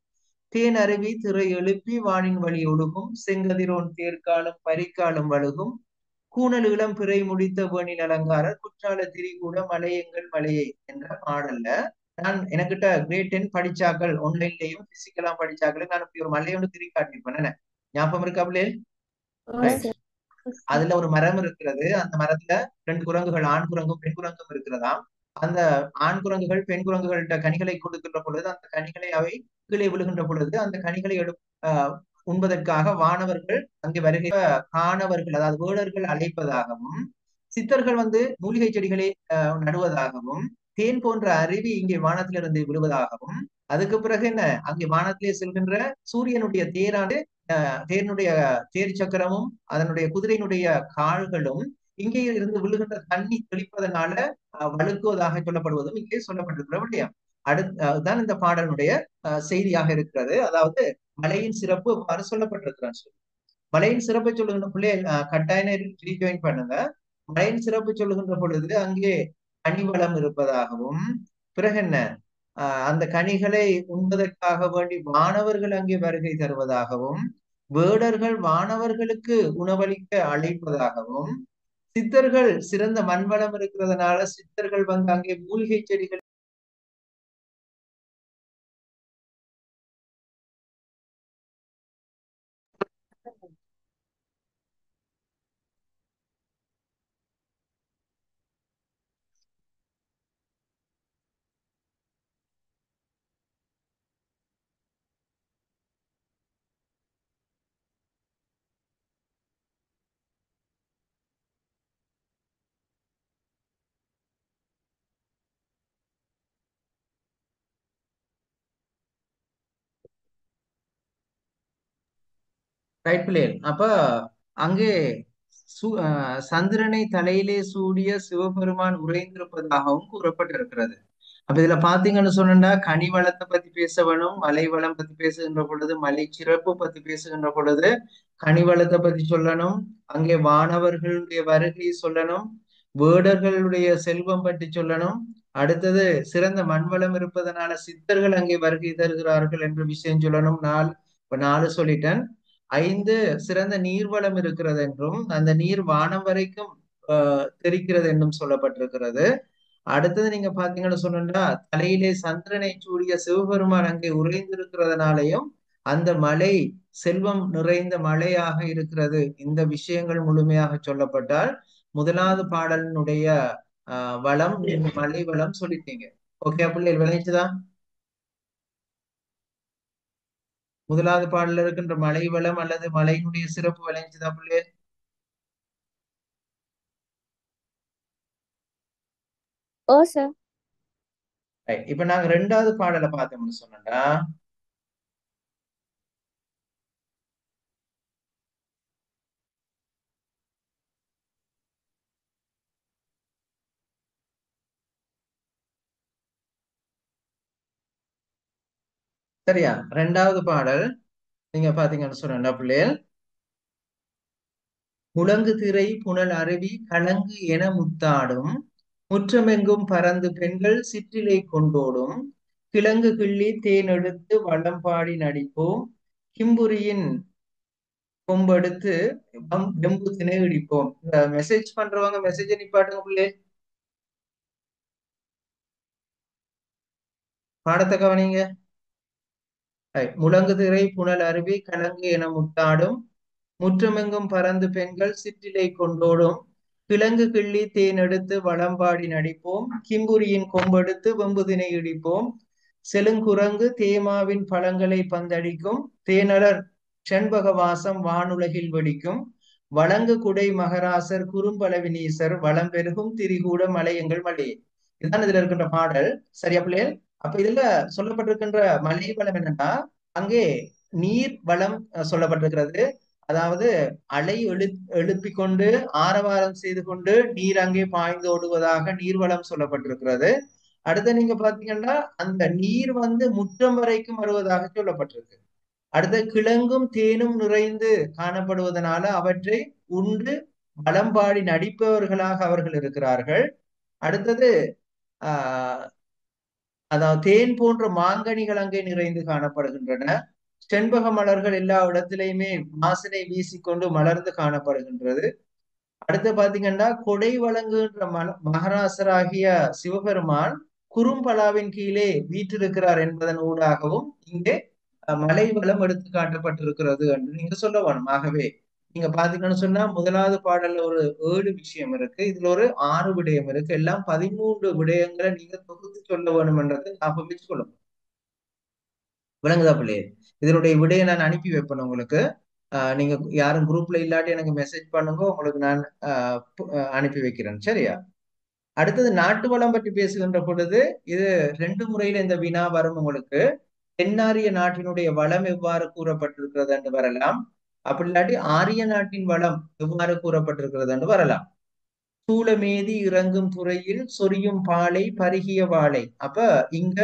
தேன் அருவி திரை எழுப்பி வானின் வழி ஒழுகும், செங்கதிரோன் தேர்காலம் பரிகாலம் வழுகும், கூணல் இளம் பிறை முடித்த வேணில் அலங்காரர், குற்றால திரிகூட மலையங்கள் மலையை என்ற பாடல்ல நான் எனக்கிட்ட கிரேட் 10 படிச்சாக்கள் ஆன்லைன்லயும் பிசிக்கலா படிச்சாக்கள் நான் இப்படி ஒரு மலையோடு திரி காட்டியிருப்பேன். என்ன ஞாபகம் இருக்காப்லே? அதுல ஒரு மரம் இருக்கிறது. அந்த மரத்துல 2 குரங்குகள், ஆண் குரங்கும் பெண் குரங்கும் இருக்கிறதாம். அந்த ஆண் குரங்குகள் பெண் குரங்குகள்கிட்ட கனிகளை கொடுக்கின்ற பொழுது அந்த கனிகளை அவை கீழே விழுகின்ற பொழுது அந்த கனிகளை உண்பதற்காக வானவர்கள் அங்கே வருகை காணவர்கள், அதாவது வேடர்கள் அழைப்பதாகவும், சித்தர்கள் மூலிகை செடிகளை நடுவதாகவும், தேன் போன்ற அருவி இங்கே வானத்திலிருந்து விழுவதாகவும், அதுக்கு பிறகு என்ன அங்கே வானத்திலே செல்கின்ற சூரியனுடைய தேரினுடைய தேர் சக்கரமும் அதனுடைய குதிரையினுடைய கால்களும் இங்கே இருந்து விழுகின்ற தண்ணி தெளிப்பதனால வழுக்குவதாக சொல்லப்படுவதும் இங்கே சொல்லப்பட்டிருக்கிற விடயம். அதுதான் இந்த பாடலுடைய செய்தியாக இருக்கிறது. அதாவது மலையின் சிறப்பு அவ்வாறு சொல்லப்பட்டிருக்கிறான். மலையின் சிறப்பை சொல்லுகின்ற பிள்ளைகள் கட்டாயம் ரீஜாயின் பண்ணுங்க. மலையின் சிறப்பு சொல்லுகின்ற பொழுது அங்கே கனிவளம் இருப்பதாகவும், பிறகு என்ன அந்த கனிகளை உண்பதற்காக வேண்டி வானவர்கள் அங்கே வருகை தருவதாகவும், வேடர்கள் வானவர்களுக்கு உணவளிக்க அழைப்பதாகவும், சித்தர்கள் சிறந்த மண்வளம் இருக்கிறதுனால சித்தர்கள் அங்கே மூலிகை செடிகள் ரைட் பிள்ளைகள். அப்ப அங்கே சந்திரனை தலையிலே சூடிய சிவபெருமான் உறைந்திருப்பதாகவும் கூறப்பட்டிருக்கிறது. அப்ப இதுல பாத்தீங்கன்னு சொன்னா கனி வளத்தை பத்தி பேச வேணும், மலை வளம் பத்தி பேசுகின்ற பொழுது, மலை சிறப்பு பத்தி பேசுகின்ற பொழுது கனி வளத்தை பத்தி சொல்லணும், அங்கே வானவர்களுடைய வருகை சொல்லணும், வேடர்களுடைய செல்வம் பற்றி சொல்லணும், அடுத்தது சிறந்த மண்வளம் இருப்பதனால சித்தர்கள் அங்கே வருகை தருகிறார்கள் என்ற விஷயம் சொல்லணும். 4 சொல்லிட்டேன். 5 சிறந்த நீர்வளம் இருக்கிறது என்றும் அந்த நீர் வானம் வரைக்கும் தெரிக்கிறது என்றும் சொல்லப்பட்டிருக்கிறது. அடுத்தது நீங்க பாத்தீங்கன்னு சொன்னா தலையிலே சந்திரனை சூடிய சிவபெருமான் அங்கே உறைந்திருக்கிறதுனாலையும் அந்த மலை செல்வம் நிறைந்த மலையாக இருக்கிறது. இந்த விஷயங்கள் முழுமையாக சொல்லப்பட்டால் முதலாவது பாடலினுடைய வளம் மலை வளம் சொல்லிட்டீங்க. ஓகே பிள்ளைகள், விளைச்சுதான் முதலாவது பாடல இருக்கின்ற மலை வளம் அல்லது மலையினுடைய சிறப்பு விளைஞ்சுதா பிள்ளை? இப்ப நாங்க 2வது பாடலை பார்த்தோம்னு சொன்னா சரியா? 2வது பாடல் நீங்க பாத்தீங்கன்னு சொன்னா பிள்ளைகள், முழங்கு திரை புனல் அருவி கலங்கு என முத்தாடும், முற்றமெங்கும் பறந்து பெண்கள் சிற்றிலை கொண்டோடும், கிழங்கு கிள்ளி தேன் எடுத்து வளம் பாடி நடிப்போம், கிம்புரியின் கொம்பெடுத்து வெம்பு திணை இடிப்போம். இந்த மெசேஜ் பண்றவங்க மெசேஜ் நிப்பாட்டுங்க பிள்ளை, பாடத்தை கவனிங்க. முழங்கு திரை புனல் அருவி கலங்கு என முத்தாடும், முற்றமெங்கும் பறந்து பெண்கள் சிற்றிலை கொண்டோடும், கிழங்கு கிள்ளி தேன் எடுத்து வளம்பாடி நடிப்போம், கிம்புரியின் கொம்பெடுத்து வெம்புதினை இடிப்போம், செழுங்குரங்கு தேமாவின் பழங்களை பந்தடிக்கும், தேனலர் செண்பக வாசம் வானுலகில் வெடிக்கும், வழங்கு குடை மகராசர் குறும்பளவினீசர் வளம் பெருகும் திரிகூட மலையங்கள் மலையே. இதுதான் இதுல இருக்கின்ற பாடல். சரியா பிள்ளைகள்? அப்ப இதுல சொல்லப்பட்டிருக்கின்ற மலை வளம் என்னன்னா, அங்கே நீர் வளம் சொல்லப்பட்டிருக்கிறது. அதாவது அலை எழுப்பிக் கொண்டு ஆரவாரம் செய்து கொண்டு நீர் அங்கே பாய்ந்து ஓடுவதாக நீர்வளம் சொல்லப்பட்டிருக்கிறது. அடுத்து நீங்க பாத்தீங்கன்னா அந்த நீர் முற்றம் வரைக்கும் வருவதாக சொல்லப்பட்டிருக்கு. அடுத்த கிழங்கும் தேனும் நிறைந்து காணப்படுவதனால அவற்றை உண்டு வளம்பாடி நடிப்பவர்களாக அவர்கள் இருக்கிறார்கள். அடுத்தது அதாவது தேன் போன்ற மாங்கனிகள் அங்கே நிறைந்து காணப்படுகின்றன. செண்பக மலர்கள் எல்லா இடத்திலையுமே வாசனை வீசிக்கொண்டு மலர்ந்து காணப்படுகின்றது. அடுத்து பாத்தீங்கன்னா கொடை வழங்குகின்ற மகராசராகிய சிவபெருமான் குறும்பலாவின் கீழே வீற்றிருக்கிறார் என்பதன் ஊடாகவும் இங்கே மலை வளம் எடுத்து காட்டப்பட்டிருக்கிறது என்று நீங்க சொல்ல வேணும். ஆகவே நீங்க பாத்தீங்கன்னு சொன்னா முதலாவது பாடல்ல ஒரு 7 விஷயம் இருக்கு, இதுல ஒரு 6 விடயம் இருக்கு. எல்லாம் 13 விடயங்களை நீங்க தொகுத்து சொல்ல வேணும் என்றதை ஞாபகம் வச்சுக்கொள்ளும். விளங்குதா பிள்ளையே? இதனுடைய விடையை நான் அனுப்பி வைப்பேன் உங்களுக்கு. நீங்க யாரும் குரூப்ல இல்லாட்டி எனக்கு மெசேஜ் பண்ணுங்க, உங்களுக்கு நான் அனுப்பி வைக்கிறேன். சரியா? அடுத்தது நாட்டு வளம் பற்றி பேசுகின்ற பொழுது இது 2 முறையில இந்த வினா வரும் உங்களுக்கு. தென்னாரிய நாட்டினுடைய வளம் எவ்வாறு கூறப்பட்டிருக்கிறது என்று வரலாம். அப்படி இல்லாட்டி ஆரிய நாட்டின் வளம் எவ்வாறு கூறப்பட்டிருக்கிறது என்று வரலாம். சூளமேதி இறங்கும் துறையில் சொரியும் பாலை பருகிய வாழை. அப்ப இங்க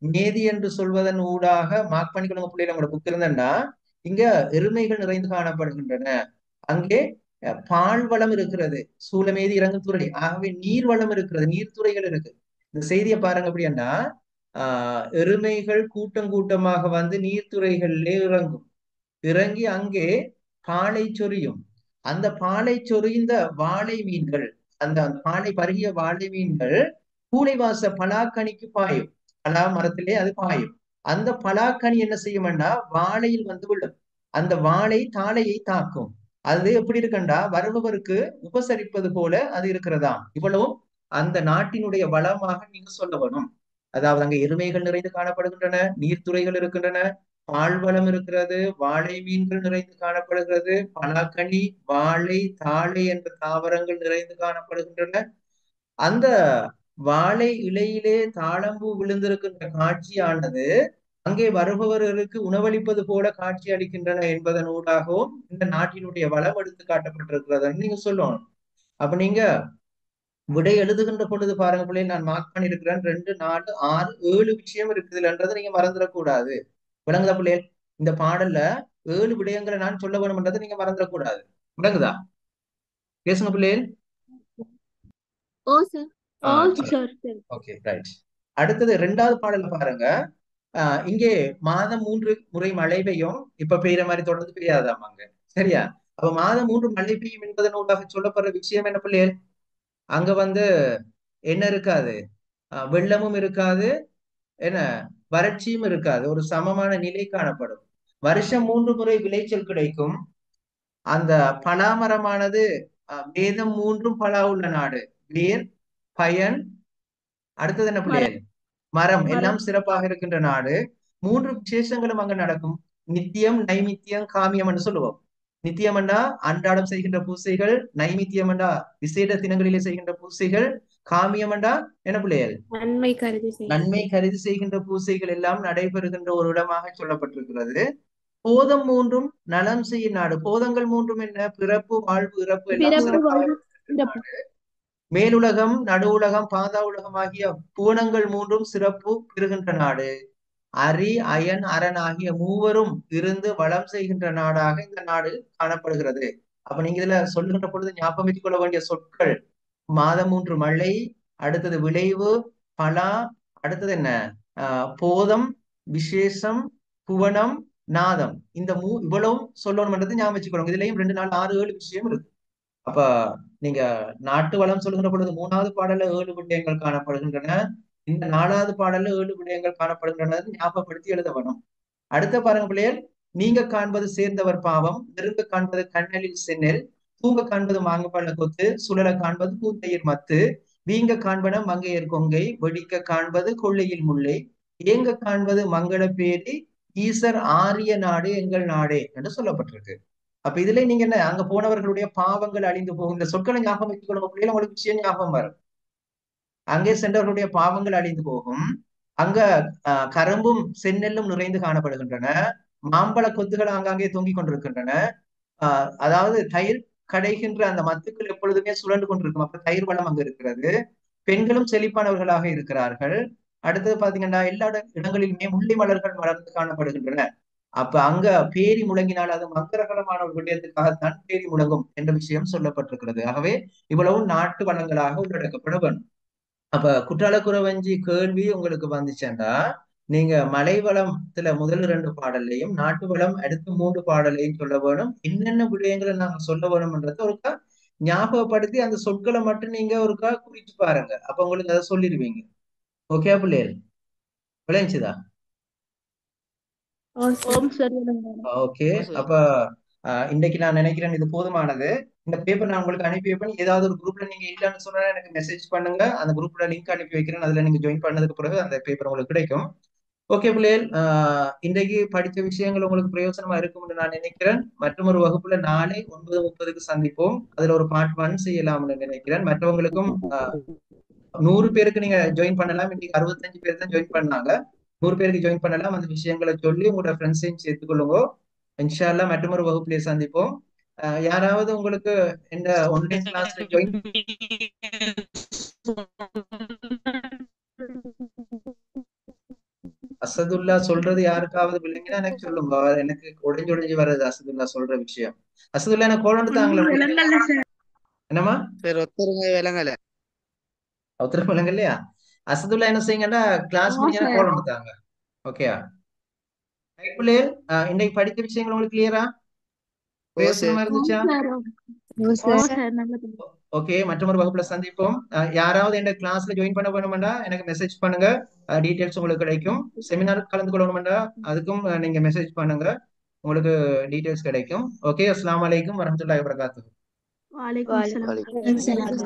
மேதி என்று சொல்வதன் ஊடாக மார்க் பண்ணிக்கொள்ளுங்க பிள்ளைகள். உங்களோட புக் இருந்தேன்னா இங்க எருமைகள் நிறைந்து காணப்படுகின்றன. அங்கே பால் வளம் இருக்கிறது, சூளமேதி இறங்கும் துறை. ஆகவே நீர் வளம் இருக்கிறது, நீர்த்துறைகள் இருக்கு. இந்த செய்தியை பாருங்க. அப்படின்னா எருமைகள் கூட்டம் கூட்டமாக நீர்த்துறைகளிலே இறங்கி அங்கே பாலை சொரியும். அந்த பாலை சொரிந்த வாழை மீன்கள், அந்த பாலை பருகிய வாழை மீன்கள் கூலைவாச பலாக்கனிக்கு பாயும். பலா மரத்திலே அது பாயும். அந்த பலாக்கனி என்ன செய்யும்னா வாழையில் விழும். அந்த வாழை தாளையை தாக்கும். அது எப்படி இருக்குண்டா வருபவருக்கு உபசரிப்பது போல அது இருக்கிறதாம். இவ்வளவும் அந்த நாட்டினுடைய வளமாக நீங்க சொல்ல வேணும். அதாவது அங்க எருமைகள் நிறைந்து காணப்படுகின்றன, நீர்த்துறைகள் இருக்கின்றன, பால்வளம் இருக்கிறது, வாழை மீன்கள் நிறைந்து காணப்படுகிறது, பலாக்கனி, வாழை, தாழை என்ற தாவரங்கள் நிறைந்து காணப்படுகின்றன. அந்த வாழை இலையிலே தாழம்பூ விழுந்திருக்கின்ற காட்சியானது அங்கே வருபவர்களுக்கு உணவளிப்பது போல காட்சி அளிக்கின்றன என்பதன் ஊடாகவும் இந்த நாட்டினுடைய வளம் எடுத்து காட்டப்பட்டிருக்கிறதுன்னு நீங்க சொல்லணும். அப்ப நீங்க விடை எழுதுகின்ற பொழுது பாருங்க பிள்ளைங்க, நான் மார்க் பண்ணிருக்கிறேன் 2, 4, 6, 7 விஷயம் இருக்குதுன்றதை நீங்க மறந்துடக்கூடாது. விளங்குதா பிள்ளைகள்? இந்த பாடல்ல 7 விடயங்களை நான் சொல்ல வேணும்ன்றதை நீங்க மறந்துடக்கூடாது. விளங்குதா? பேசுங்க பிள்ளைகள். Okay, right. அடுத்தது 2வது பாடல் பாருங்க. இங்கே மாதம் 3 முறை மழை பெய்யும். இப்ப பெய்யற மாதிரி தொடர்ந்து பெய்யாதாமாங்க. சரியா? அப்ப மாதம் 3 மழை பெய்யும் என்பதன் ஊடாக சொல்லப்படுற விஷயம் என்ன பிள்ளைகள்? அங்க என்ன இருக்காது, வெள்ளமும் இருக்காது, என்ன வறட்சியும் இருக்காது, ஒரு சமமான நிலை காணப்படும். வருஷம் 3 முறை விளைச்சல் கிடைக்கும். அந்த பலாமரமானது வேதம் 3 பலா உள்ள நாடு. வேர், பயன், அடுத்தது என்ன பிள்ளைகள்? மரம் எல்லாம் சிறப்பாக இருக்கின்ற நாடு. 3 விசேஷங்களும் அங்க நடக்கும். நித்தியம், நைமித்தியம், காமியம் என்று சொல்லுவோம். நித்தியம் என்றா அன்றாடம் செய்கின்ற பூசைகள், நைமித்தியம் என்றா விசேட தினங்களிலே செய்கின்ற பூசைகள், காமியம் என்றா என்ன பிள்ளைகள்? நன்மை கருதி செய்கின்ற பூசைகள் எல்லாம் நடைபெறுகின்ற ஒரு இடமாக சொல்லப்பட்டிருக்கிறது. போதம் 3 நலம் செய்யும் நாடு. போதங்கள் 3 என்ன? பிறப்பு, வாழ்வு, இறப்பு எல்லாம் சிறப்பாக. மேலுலகம், நடு உலகம், பாதா உலகம் ஆகிய புவனங்கள் 3 சிறப்பு பெறுகின்ற நாடு. அரி, அயன், அரண் ஆகிய 3வரும் இருந்து வளம் செய்கின்ற நாடாக இந்த நாடு காணப்படுகிறது. அப்ப நீங்க இதுல சொல்லுகின்ற பொழுது ஞாபகம் வச்சுக் கொள்ள வேண்டிய சொற்கள் மாதம் 3 மழை, அடுத்தது விளைவு, பலா, அடுத்தது என்ன? போதம், விசேஷம், புவனம், நாதம். இந்த இவ்வளவும் சொல்லணும்ன்றது ஞாபகம் வச்சுக்கணும். இதுலயும் 2, 4, 6, 7 விஷயம் இருக்கு. அப்ப நீங்க நாட்டு வளம் சொல்லுகின்ற பொழுது 3வது பாடல்ல 7 விடயங்கள் காணப்படுகின்றன. இந்த 4வது பாடல்ல 7 விடயங்கள் காணப்படுகின்றன. ஞாபகப்படுத்தி எழுத வேணும். அடுத்த பாருங்க பிள்ளைகள், நீங்க காண்பது சேர்ந்தவர் பாவம், நெருங்க காண்பது கண்ணலில் சென்னல், தூங்க காண்பது மாங்கப்பழ கொத்து, சுழல காண்பது பூத்தையர் மத்து, வீங்க காண்பன மங்கையர் கொங்கை, வெடிக்க காண்பது கொள்ளையில் முல்லை, ஏங்க காண்பது மங்கள பேரி, ஈசர் ஆரிய நாடு எங்கள் நாடே என்று சொல்லப்பட்டிருக்கு. அப்ப இதுல நீங்க என்ன, அங்க போனவர்களுடைய பாவங்கள் அழிந்து போகும். இந்த சொற்களை ஞாபகம் வச்சுக் கொள்ளுங்க பிள்ளைகள், உங்களுக்கு விஷயம் ஞாபகம் வரும். அங்கே சென்றவர்களுடைய பாவங்கள் அழிந்து போகும். அங்க கரும்பும் செந்நெல்லும் நிறைந்து காணப்படுகின்றன. மாம்பழ கொத்துகள் ஆங்காங்கே தொங்கிக் கொண்டிருக்கின்றன. அதாவது தயிர் கடைகின்ற அந்த மத்துக்கள் எப்பொழுதுமே சுழன்று கொண்டிருக்கும். அப்ப தயிர் வளம் அங்க இருக்கிறது. பெண்களும் செழிப்பானவர்களாக இருக்கிறார்கள். அடுத்தது பாத்தீங்கன்னா எல்லா இடங்களிலுமே முல்லை மலர்கள் மலர்ந்து காணப்படுகின்றன. அப்ப அங்க பேரி முழங்கினால் அது மங்களகரமான ஒரு விடயத்துக்காகத்தான் பேரி முழங்கும் என்ற விஷயம் சொல்லப்பட்டிருக்கிறது. ஆகவே இவ்வளவு நாட்டு வளங்களாக உள்ளடக்கப்பட வேண்டும். அப்ப குற்றாலக்குறவஞ்சி கேள்வி உங்களுக்கு வந்துச்சேன்டா, நீங்க மலை வளத்துல முதல் 2 பாடல்லையும் நாட்டு வளம் அடுத்த 3 பாடலையும் சொல்ல வேணும். என்னென்ன விடயங்களை நாங்க சொல்ல வேணும்ன்றத ஒருக்கா ஞாபகப்படுத்தி அந்த சொற்களை மட்டும் நீங்க ஒருக்கா குறிச்சு பாருங்க. அப்ப உங்களுக்கு அதை சொல்லிடுவீங்க. ஓகே பிள்ளைகள், விளைஞ்சுதா? ஓம் சரி. ஓகே. அப்ப இன்னைக்கு நான் நினைக்கிறேன் இது போதுமானது. இந்த பேப்பர் நான் உங்களுக்கு அனுப்பி வைப்பேன். ஏதாவது ஒரு குரூப்ல நீங்க இல்லைன்னு சொன்னா எனக்கு மெசேஜ் பண்ணுங்க. அந்த குரூப்ல லிங்க் அனுப்பி வைக்கிறேன். அதுல நீங்க ஜாயின் பண்ணதுக்கு பிறகு அந்த பேப்பர் உங்களுக்கு கிடைக்கும். ஓகே பிள்ளைகள், இன்றைக்கு படித்த விஷயங்கள் உங்களுக்கு பிரயோஜனமா இருக்கும்னு நான் நினைக்கிறேன். மற்றொரு வகுப்புல நாளை 9:30க்கு சந்திப்போம். அதுல ஒரு பார்ட் 1 செய்யலாம்னு நினைக்கிறேன். மற்றவங்களுக்கும் 100 பேருக்கு நீங்க ஜாயின் பண்ணலாம். இன்னைக்கு 65 பேர் தான் ஜாயின் பண்ணாங்க. 100 பேருக்கு ஜாயின் பண்ணலாம். அந்த விஷயங்களை சொல்லி உங்களோட ஃப்ரெண்ட்ஸையும் சேர்த்துக்கொள்ளுங்க. இன்ஷா அல்லாஹ் மற்றொரு வகுப்புலயே சந்திப்போம். யாராவது உங்களுக்கு இந்த ஆன்லைன் கிளாஸ்ல ஜாயின் அசதுல்லா சொல்றது யாருக்காவது பிள்ளைங்கன்னா எனக்கு சொல்லுங்க. எனக்கு உடைஞ்சு வர்றது அசதுல்லா சொல்ற விஷயம். அசதுல்லா எனக்கு கோல் தாங்களா? என்னமா ஒருத்தர் விளங்க இல்லையா? அசதுல்லா என்ன செய்யுங்கன்னா கிளாஸ் முடிஞ்சா கோல் தாங்க. ஓகேயா பிள்ளைகள்? இன்னைக்கு படித்த விஷயங்கள் உங்களுக்கு கிளியரா பிரயோசனமா இருந்துச்சா? ஓகே, மற்றொரு வகுப்புல சந்திப்போம். யாராவது இந்த கிளாஸ்ல ஜாயின் பண்ண வேணுமெண்டா எனக்கு மெசேஜ் பண்ணுங்க. டீடைல்ஸ் உங்களுக்கு கிடைக்கும். செமினார் கலந்து கொள்ளணுமெண்டா அதுக்கும் நீங்க மெசேஜ் பண்ணுங்க, உங்களுக்கு டீடைல்ஸ் கிடைக்கும். ஓகே, அஸ்ஸலாமு அலைக்கும் வரஹ்மத்துல்லாஹி வபரகாத்துஹு. வலைக்கும் சலாம்.